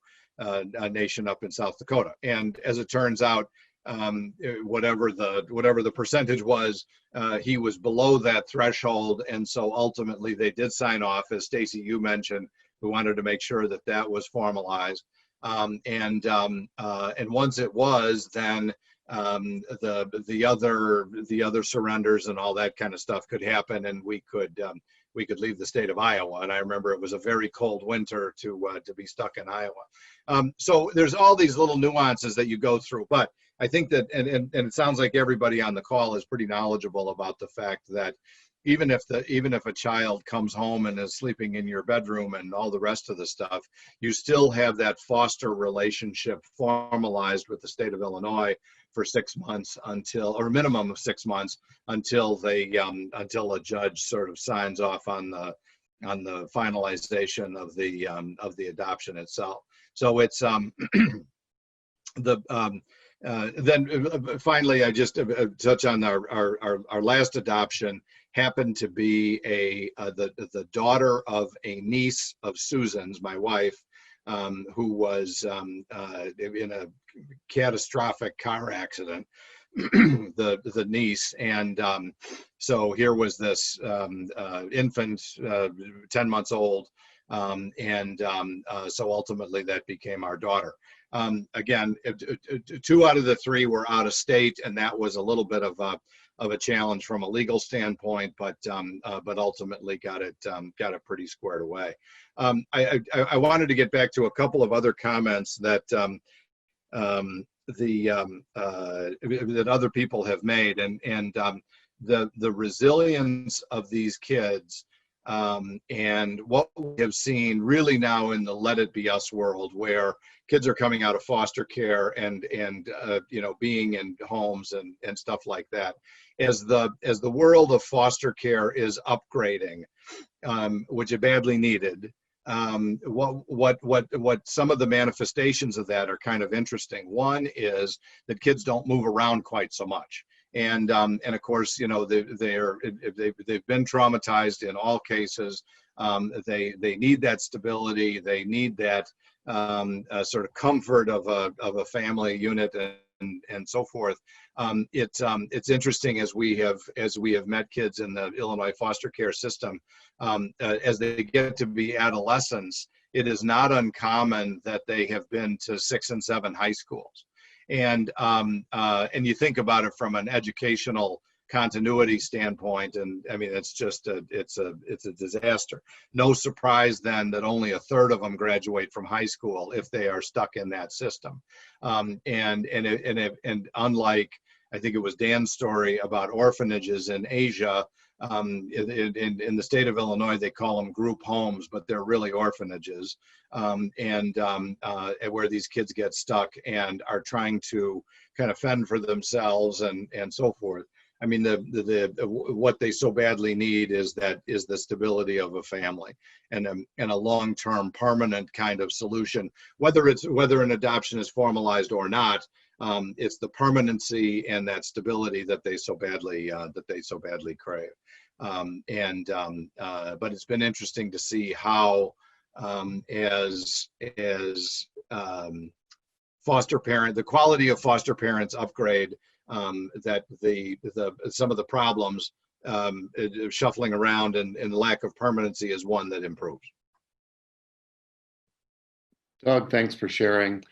Nation up in South Dakota. And as it turns out, whatever the percentage was, he was below that threshold, and so ultimately they did sign off, as Stacy, you mentioned. We wanted to make sure that that was formalized, and once it was, then the other surrenders and all that kind of stuff could happen, and we could leave the state of Iowa. And I remember it was a very cold winter to be stuck in Iowa. So there's all these little nuances that you go through, but I think that, and it sounds like everybody on the call is pretty knowledgeable about the fact that even if a child comes home and is sleeping in your bedroom and all the rest of the stuff, you still have that foster relationship formalized with the state of Illinois for 6 months or a minimum of 6 months until until a judge sort of signs off on the finalization of the adoption itself. So it's Then finally, I just touch on our last adoption. Happened to be the daughter of a niece of Susan's, my wife, who was in a catastrophic car accident. the niece, and so here was this infant, 10 months old, so ultimately that became our daughter. Again, 2 out of the 3 were out of state, and that was a little bit of a challenge from a legal standpoint, but ultimately got it pretty squared away. I wanted to get back to a couple of other comments that that other people have made, and the resilience of these kids, and what we have seen really now in the Let It Be Us world, where kids are coming out of foster care and being in homes and stuff like that, as the world of foster care is upgrading, which it badly needed. What some of the manifestations of that are kind of interesting. One is that kids don't move around quite so much, and of course, they've been traumatized in all cases. They need that stability. They need that sort of comfort of a family unit and so forth. It's interesting, as we have met kids in the Illinois foster care system, as they get to be adolescents, it is not uncommon that they have been to 6 and 7 high schools, and you think about it from an educational continuity standpoint, and I mean, it's a disaster. No surprise then that only 1/3 of them graduate from high school if they are stuck in that system. And unlike, I think it was Dan's story about orphanages in Asia, in the state of Illinois, they call them group homes, but they're really orphanages, where these kids get stuck and are trying to kind of fend for themselves and so forth. I mean, what they so badly need is the stability of a family and a long-term permanent kind of solution. Whether an adoption is formalized or not, it's the permanency and that stability that they so badly crave. But it's been interesting to see how the quality of foster parents upgrade, that some of the problems shuffling around and lack of permanency is one that improves. Doug, thanks for sharing.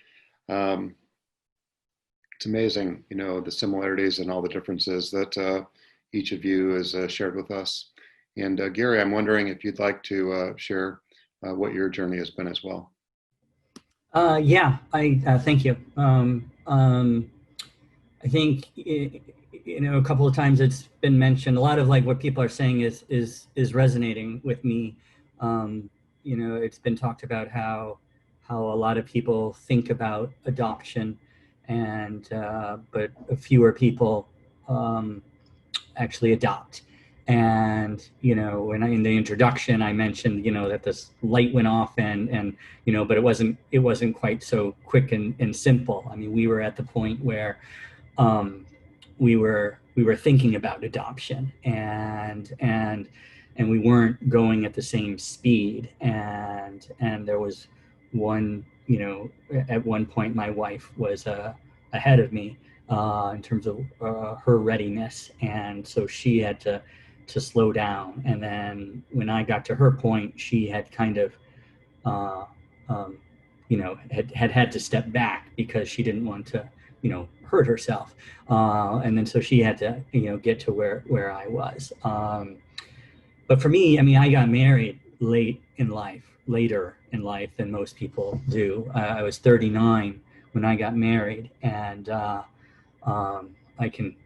It's amazing, the similarities and all the differences that each of you has shared with us. And Gary, I'm wondering if you'd like to share what your journey has been as well. Yeah, thank you. I think, a couple of times it's been mentioned, a lot of like what people are saying is resonating with me. It's been talked about how a lot of people think about adoption, and but fewer people actually adopt. And when in the introduction I mentioned that this light went off and but it wasn't quite so quick and simple. I mean, we were at the point where we were thinking about adoption, and we weren't going at the same speed, and there was one, at one point my wife was ahead of me in terms of her readiness, and so she had to slow down. And then when I got to her point, she had kind of had to step back because she didn't want to hurt herself, and then so she had to get to where I was. But for me, I mean, I got married later in life than most people do. I was 39 when I got married, and I can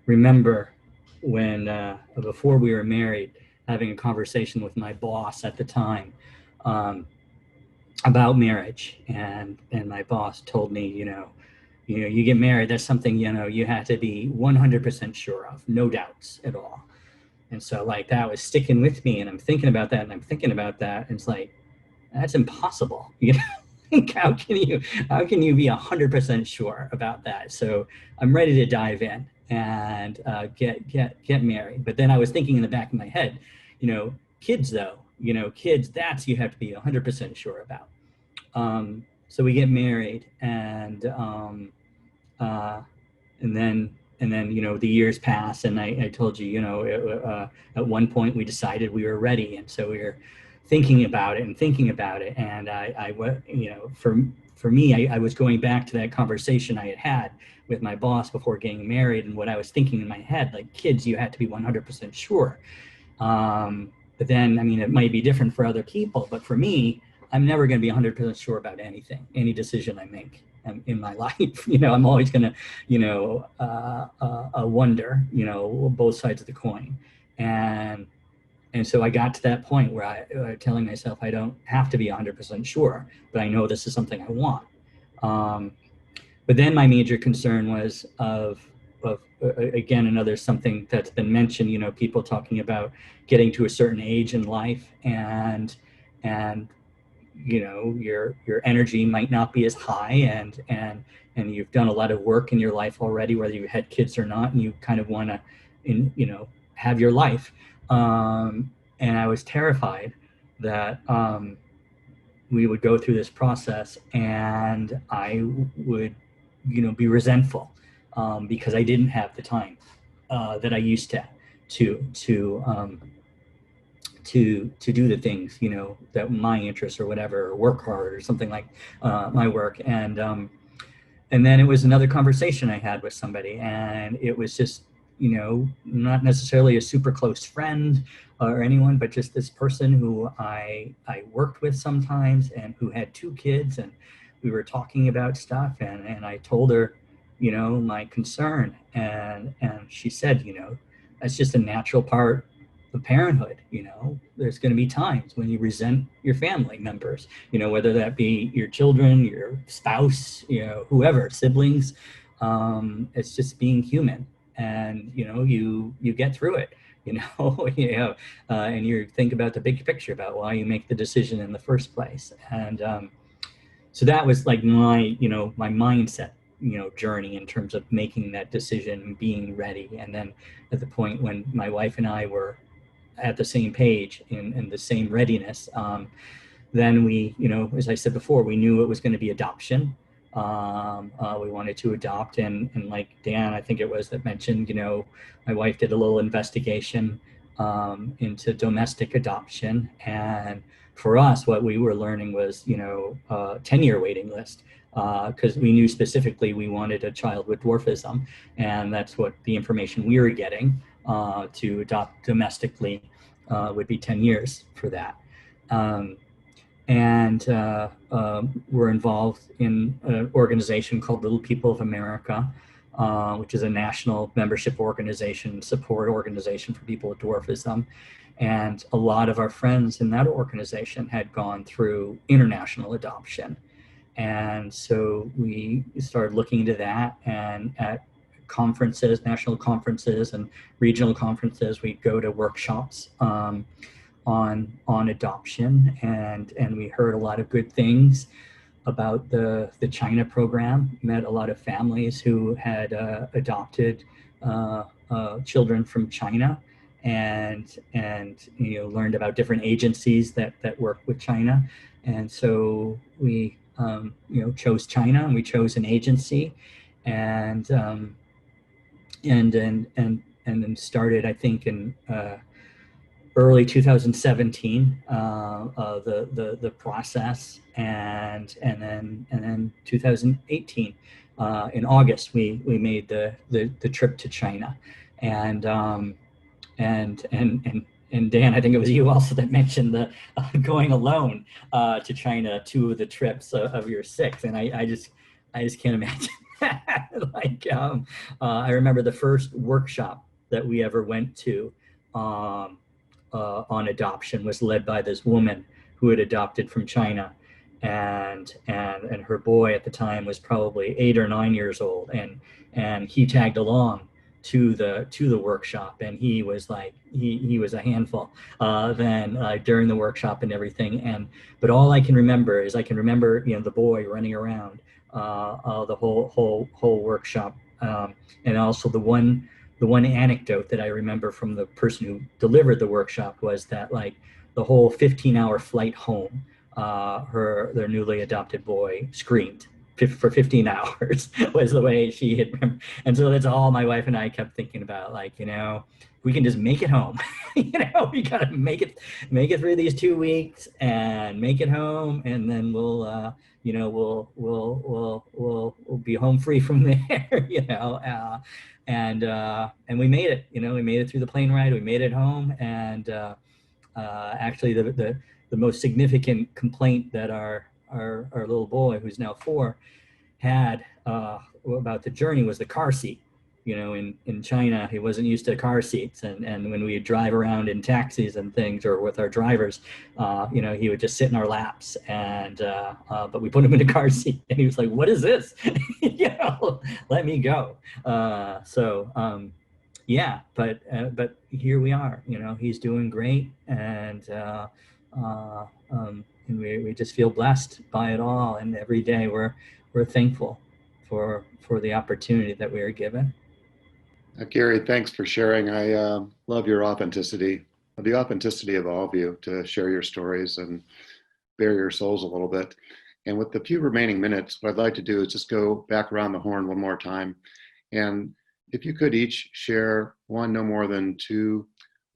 remember when before we were married, having a conversation with my boss at the time about marriage, and my boss told me, you get married, that's something you have to be 100% sure of, no doubts at all. And so like that was sticking with me, and I'm thinking about that, and it's like, that's impossible. Like, how can you be 100% sure about that? So I'm ready to dive in and get married. But then I was thinking in the back of my head, kids though, kids, that's you have to be 100% sure about. So we get married, and then the years pass, and I told you, at one point we decided we were ready, and so we were thinking about it, and for me, I was going back to that conversation I had with my boss before getting married, and what I was thinking in my head, like, kids, you have to be 100% sure. But then, it might be different for other people, but for me, I'm never going to be 100% sure about anything, any decision I make in my life. I'm always going to, wonder, both sides of the coin. And so I got to that point where I telling myself I don't have to be 100% sure, but I know this is something I want. But then my major concern was of again, another something that's been mentioned, people talking about getting to a certain age in life, and your energy might not be as high, and you've done a lot of work in your life already, whether you had kids or not, and you kind of want to have your life. And I was terrified that we would go through this process, and I would be resentful because I didn't have the time that I used to do the things, that my interests or whatever, or work hard or something like my work. And then it was another conversation I had with somebody, and it was just, not necessarily a super close friend or anyone, but just this person who I worked with sometimes, and who had 2 kids, and we were talking about stuff, and I told her, my concern, and she said, that's just a natural part of parenthood. There's going to be times when you resent your family members, whether that be your children, your spouse, whoever, siblings. It's just being human, and you get through it, and you think about the big picture about why you make the decision in the first place. And so that was like my mindset, journey in terms of making that decision, being ready. And then at the point when my wife and I were at the same page in the same readiness, then we, as I said before, we knew it was going to be adoption. We wanted to adopt, and like Dan, I think it was, that mentioned, my wife did a little investigation into domestic adoption. And for us, what we were learning was, 10-year waiting list, because we knew specifically we wanted a child with dwarfism, and that's what the information we were getting to adopt domestically would be 10 years for that. And we're involved in an organization called Little People of America, which is a national membership organization, support organization for people with dwarfism. And a lot of our friends in that organization had gone through international adoption. And so we started looking into that, and at conferences, national conferences and regional conferences, we'd go to workshops on adoption, and we heard a lot of good things about the China program. Met a lot of families who had adopted children from China, and learned about different agencies that work with China. And so we chose China, and we chose an agency, and then started, I think, in early 2017, the process, and then 2018, in August, we made the trip to China, and Dan, I think it was you also that mentioned the going alone to China, 2 of the trips of your 6, and I just can't imagine that. Like, I remember the first workshop that we ever went to on adoption was led by this woman who had adopted from China, and her boy at the time was probably 8 or 9 years old, and he tagged along to the workshop, and he was like he was a handful then during the workshop and everything. But all I can remember is the boy running around the whole workshop, and also the one anecdote that I remember from the person who delivered the workshop was that like the whole 15-hour flight home, their newly adopted boy screamed for 15 hours was the way she had. And so that's all my wife and I kept thinking about, like, we can just make it home. We gotta make it through these 2 weeks and make it home, and then we'll be home free from there. And we made it. We made it through the plane ride. We made it home, and actually the most significant complaint that our little boy, who's now 4, had about the journey was the car seat. In China, he wasn't used to car seats, and when we drive around in taxis and things, or with our drivers, he would just sit in our laps, and but we put him in a car seat, and he was like, "What is this? Let me go." Yeah, but here we are. He's doing great, and we just feel blessed by it all, and every day we're thankful for the opportunity that we are given. Gary, thanks for sharing. I love your authenticity, the authenticity of all of you to share your stories and bare your souls a little bit. And with the few remaining minutes, what I'd like to do is just go back around the horn one more time. And if you could each share one, no more than 2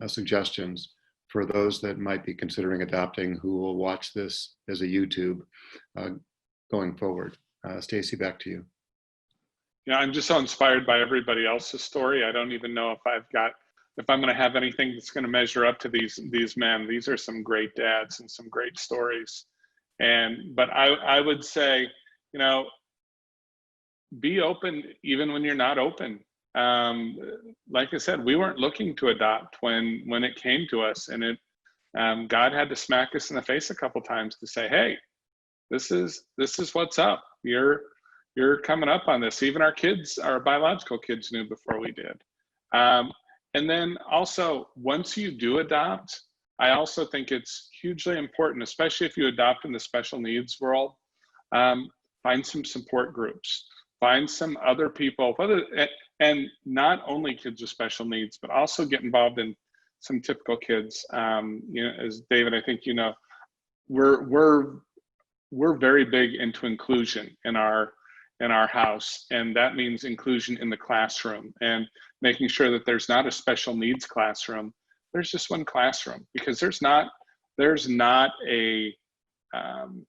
suggestions for those that might be considering adopting, who will watch this as a YouTube going forward. Stacy, back to you. I'm just so inspired by everybody else's story. I don't even know if I'm going to have anything that's going to measure up to these men. These are some great dads and some great stories. But I would say, be open even when you're not open. Like I said, we weren't looking to adopt when it came to us, and God had to smack us in the face a couple times to say, "Hey, this is what's up. You're coming up on this." Even our biological kids knew before we did. And then also, once you do adopt, I also think it's hugely important, especially if you adopt in the special needs world, find some support groups, find some other people, and not only kids with special needs, but also get involved in some typical kids. As David, I think we're very big into inclusion in our house, and that means inclusion in the classroom and making sure that there's not a special needs classroom. There's just one classroom, because there's not a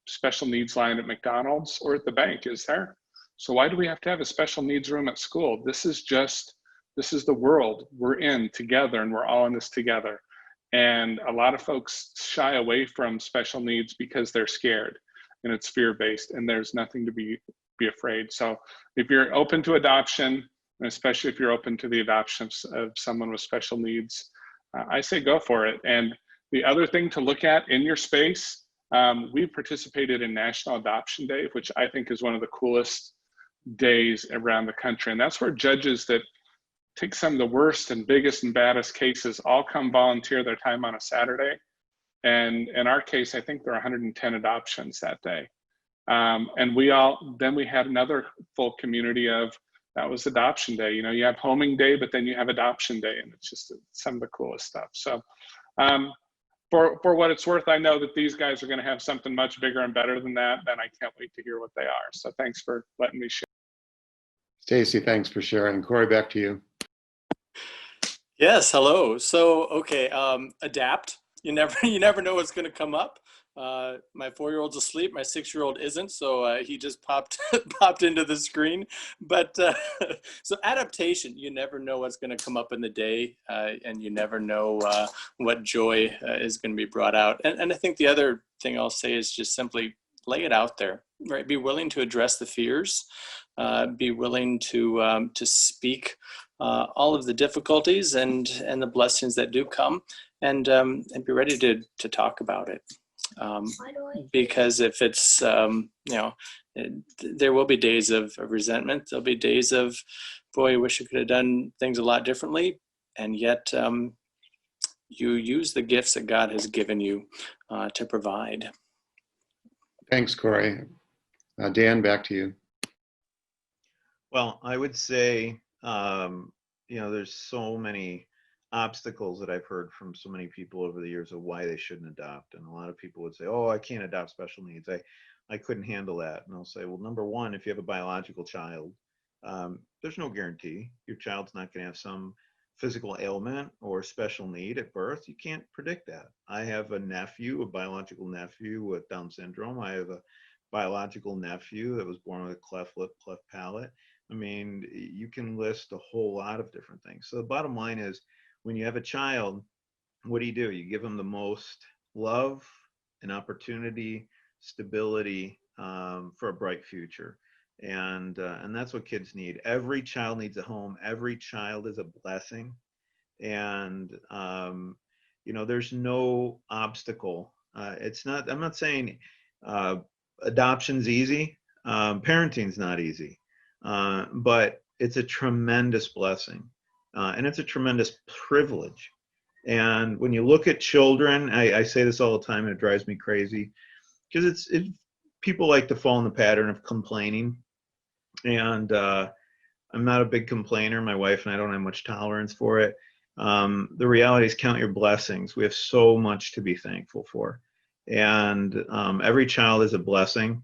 special needs line at McDonald's or at the bank, is there? So why do we have to have a special needs room at school? This is the world we're in together, and we're all in this together. And a lot of folks shy away from special needs because they're scared, and it's fear-based, and there's nothing to be afraid. So if you're open to adoption, and especially if you're open to the adoption of someone with special needs, I say go for it. And the other thing to look at in your space, we participated in National Adoption Day, which I think is one of the coolest days around the country. And that's where judges that take some of the worst and biggest and baddest cases all come volunteer their time on a Saturday. And in our case, I think there are 110 adoptions that day. And we had another full community that was Adoption Day. You have Homing Day, but then you have Adoption Day, and it's just some of the coolest stuff. So for what it's worth, I know that these guys are going to have something much bigger and better than that, and I can't wait to hear what they are. So thanks for letting me share. Stacy, thanks for sharing. Cory, back to you. Yes, hello. So, okay, adapt. You never know what's going to come up. My 4-year-old's asleep. My 6-year-old isn't, so he just popped into the screen. But so adaptation, you never know what's going to come up in the day, and you never know what joy is going to be brought out. And I think the other thing I'll say is just simply lay it out there, right? Be willing to address the fears, be willing to speak all of the difficulties and the blessings that do come, and be ready to talk about it. Because if it's, there will be days of resentment, there'll be days of boy, I wish I could have done things a lot differently. And yet you use the gifts that God has given you to provide. Thanks, Cory. Dan, back to you. Well, I would say, there's so many obstacles that I've heard from so many people over the years of why they shouldn't adopt. And a lot of people would say, oh, I can't adopt special needs. I couldn't handle that. And I'll say, well, number one, if you have a biological child, there's no guarantee your child's not going to have some physical ailment or special need at birth. You can't predict that. I have a biological nephew with Down syndrome. I have a biological nephew that was born with a cleft lip, cleft palate. I mean, you can list a whole lot of different things. So the bottom line is, when you have a child, what do? You give them the most love and opportunity, stability for a bright future. And that's what kids need. Every child needs a home. Every child is a blessing. And, there's no obstacle. I'm not saying adoption's easy. Parenting's not easy. But it's a tremendous blessing. And it's a tremendous privilege. And when you look at children, I say this all the time, and it drives me crazy, because people like to fall in the pattern of complaining. And I'm not a big complainer. My wife and I don't have much tolerance for it. The reality is, count your blessings. We have so much to be thankful for. And every child is a blessing.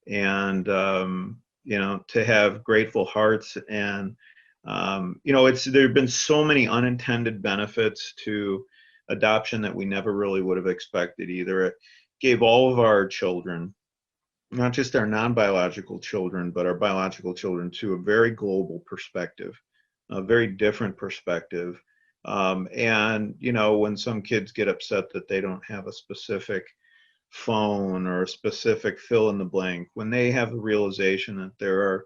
And, to have grateful hearts. And, there have been so many unintended benefits to adoption that we never really would have expected either. It gave all of our children, not just our non-biological children, but our biological children, to a very global perspective, a very different perspective. And, when some kids get upset that they don't have a specific phone or a specific fill in the blank, when they have the realization that there are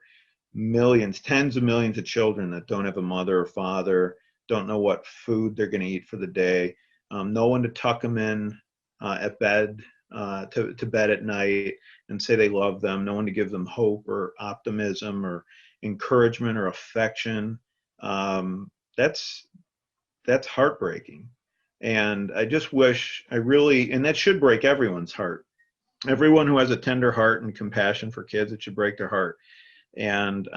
millions, tens of millions of children that don't have a mother or father, don't know what food they're going to eat for the day, no one to tuck them in at bed, to bed at night and say they love them, no one to give them hope or optimism or encouragement or affection. That's heartbreaking. And I just wish and that should break everyone's heart. Everyone who has a tender heart and compassion for kids, it should break their heart. And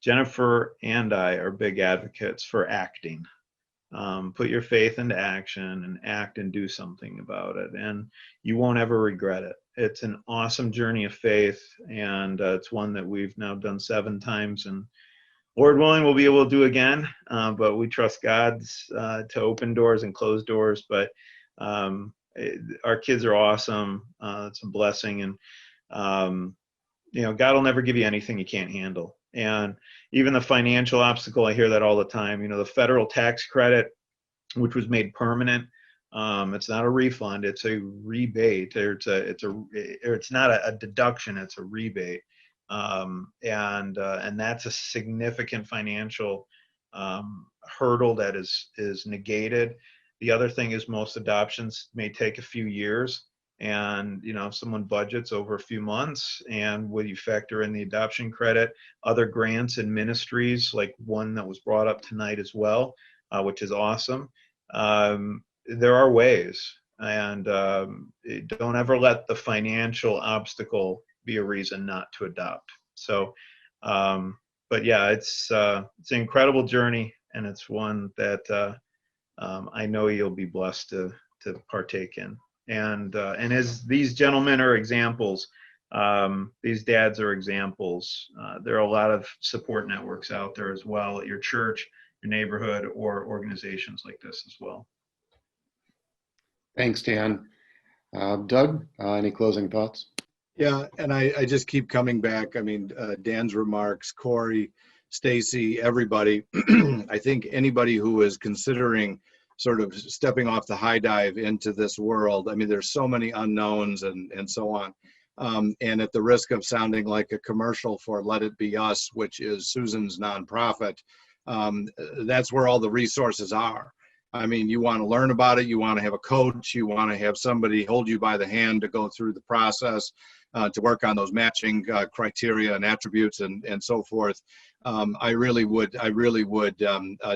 Jennifer and I are big advocates for acting. Put your faith into action and act and do something about it. And you won't ever regret it. It's an awesome journey of faith. And it's one that we've now done 7 times. And Lord willing, we'll be able to do again. But we trust God's to open doors and close doors. But our kids are awesome. It's a blessing. And, God will never give you anything you can't handle. And even the financial obstacle, I hear that all the time. The federal tax credit, which was made permanent, it's not a refund, it's a rebate, or it's not a deduction, it's a rebate. And that's a significant financial hurdle that is negated. The other thing is, most adoptions may take a few years. And, if someone budgets over a few months, and when you factor in the adoption credit, other grants and ministries, like one that was brought up tonight as well, which is awesome. There are ways, and don't ever let the financial obstacle be a reason not to adopt. So, but yeah, it's an incredible journey, and it's one that I know you'll be blessed to partake in. And as these gentlemen are examples, these dads are examples. There are a lot of support networks out there as well at your church, your neighborhood, or organizations like this as well. Thanks, Dan. Doug, any closing thoughts? Yeah, and I just keep coming back. I mean, Dan's remarks, Cory, Stacy, everybody. I think anybody who is considering sort of stepping off the high dive into this world, I mean, there's so many unknowns and so on. And at the risk of sounding like a commercial for Let It Be Us, which is Susan's nonprofit, that's where all the resources are. I mean, you want to learn about it, you want to have a coach, you want to have somebody hold you by the hand to go through the process. to work on those matching criteria and attributes and so forth, I really would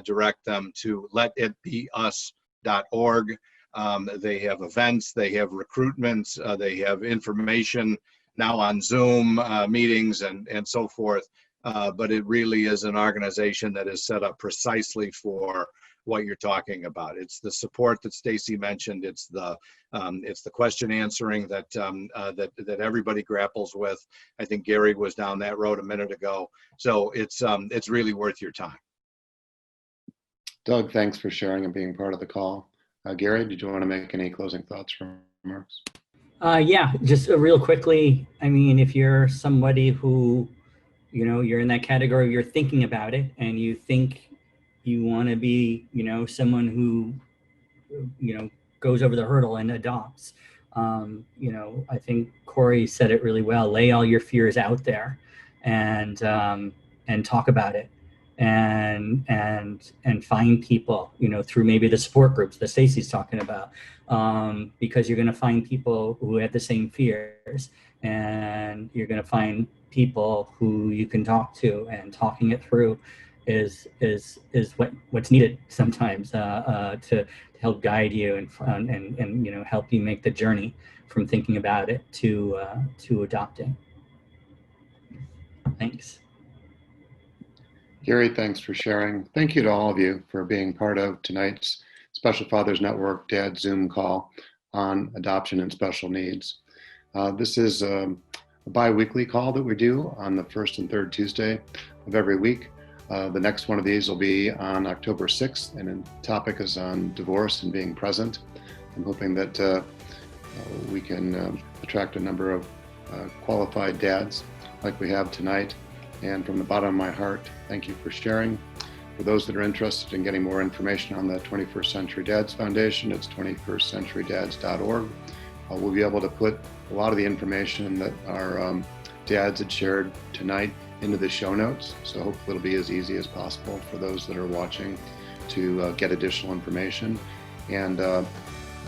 direct them to letitbeus.org. They have events, they have recruitments, they have information now on Zoom meetings and so forth. But it really is an organization that is set up precisely for what you're talking about. It's the support that Stacy mentioned. It's the question answering that that everybody grapples with. I think Gary was down that road a minute ago. So it's really worth your time. Doug, thanks for sharing and being part of the call. Gary, did you want to make any closing thoughts or remarks? Yeah, just real quickly. I mean, if you're somebody who, you're in that category, you're thinking about it, and you think you want to be, someone who, goes over the hurdle and adopts. I think Cory said it really well. Lay all your fears out there, and talk about it, and find people, through maybe the support groups that Stacy's talking about, because you're going to find people who have the same fears, and you're going to find people who you can talk to, and talking it through is what's needed sometimes to help guide you and help you make the journey from thinking about it to adopting. Thanks. Gary, thanks for sharing. Thank you to all of you for being part of tonight's Special Fathers Network Dad Zoom call on adoption and special needs. This is a bi-weekly call that we do on the first and third Tuesday of every week. The next one of these will be on October 6th, and the topic is on divorce and being present. I'm hoping that we can attract a number of qualified dads like we have tonight. And from the bottom of my heart, thank you for sharing. For those that are interested in getting more information on the 21st Century Dads Foundation, it's 21stcenturydads.org. We'll be able to put a lot of the information that our dads had shared tonight into the show notes. So hopefully it'll be as easy as possible for those that are watching to get additional information. And I'm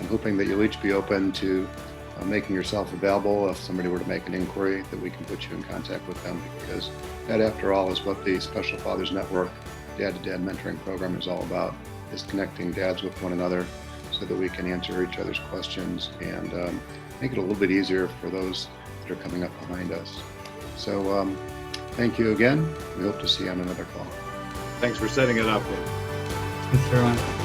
hoping that you'll each be open to making yourself available if somebody were to make an inquiry, that we can put you in contact with them, because that, after all, is what the Special Fathers Network Dad-to-Dad Mentoring Program is all about, is connecting dads with one another so that we can answer each other's questions and make it a little bit easier for those that are coming up behind us. So thank you again. We hope to see you on another call. Thanks for setting it up. Thanks, everyone.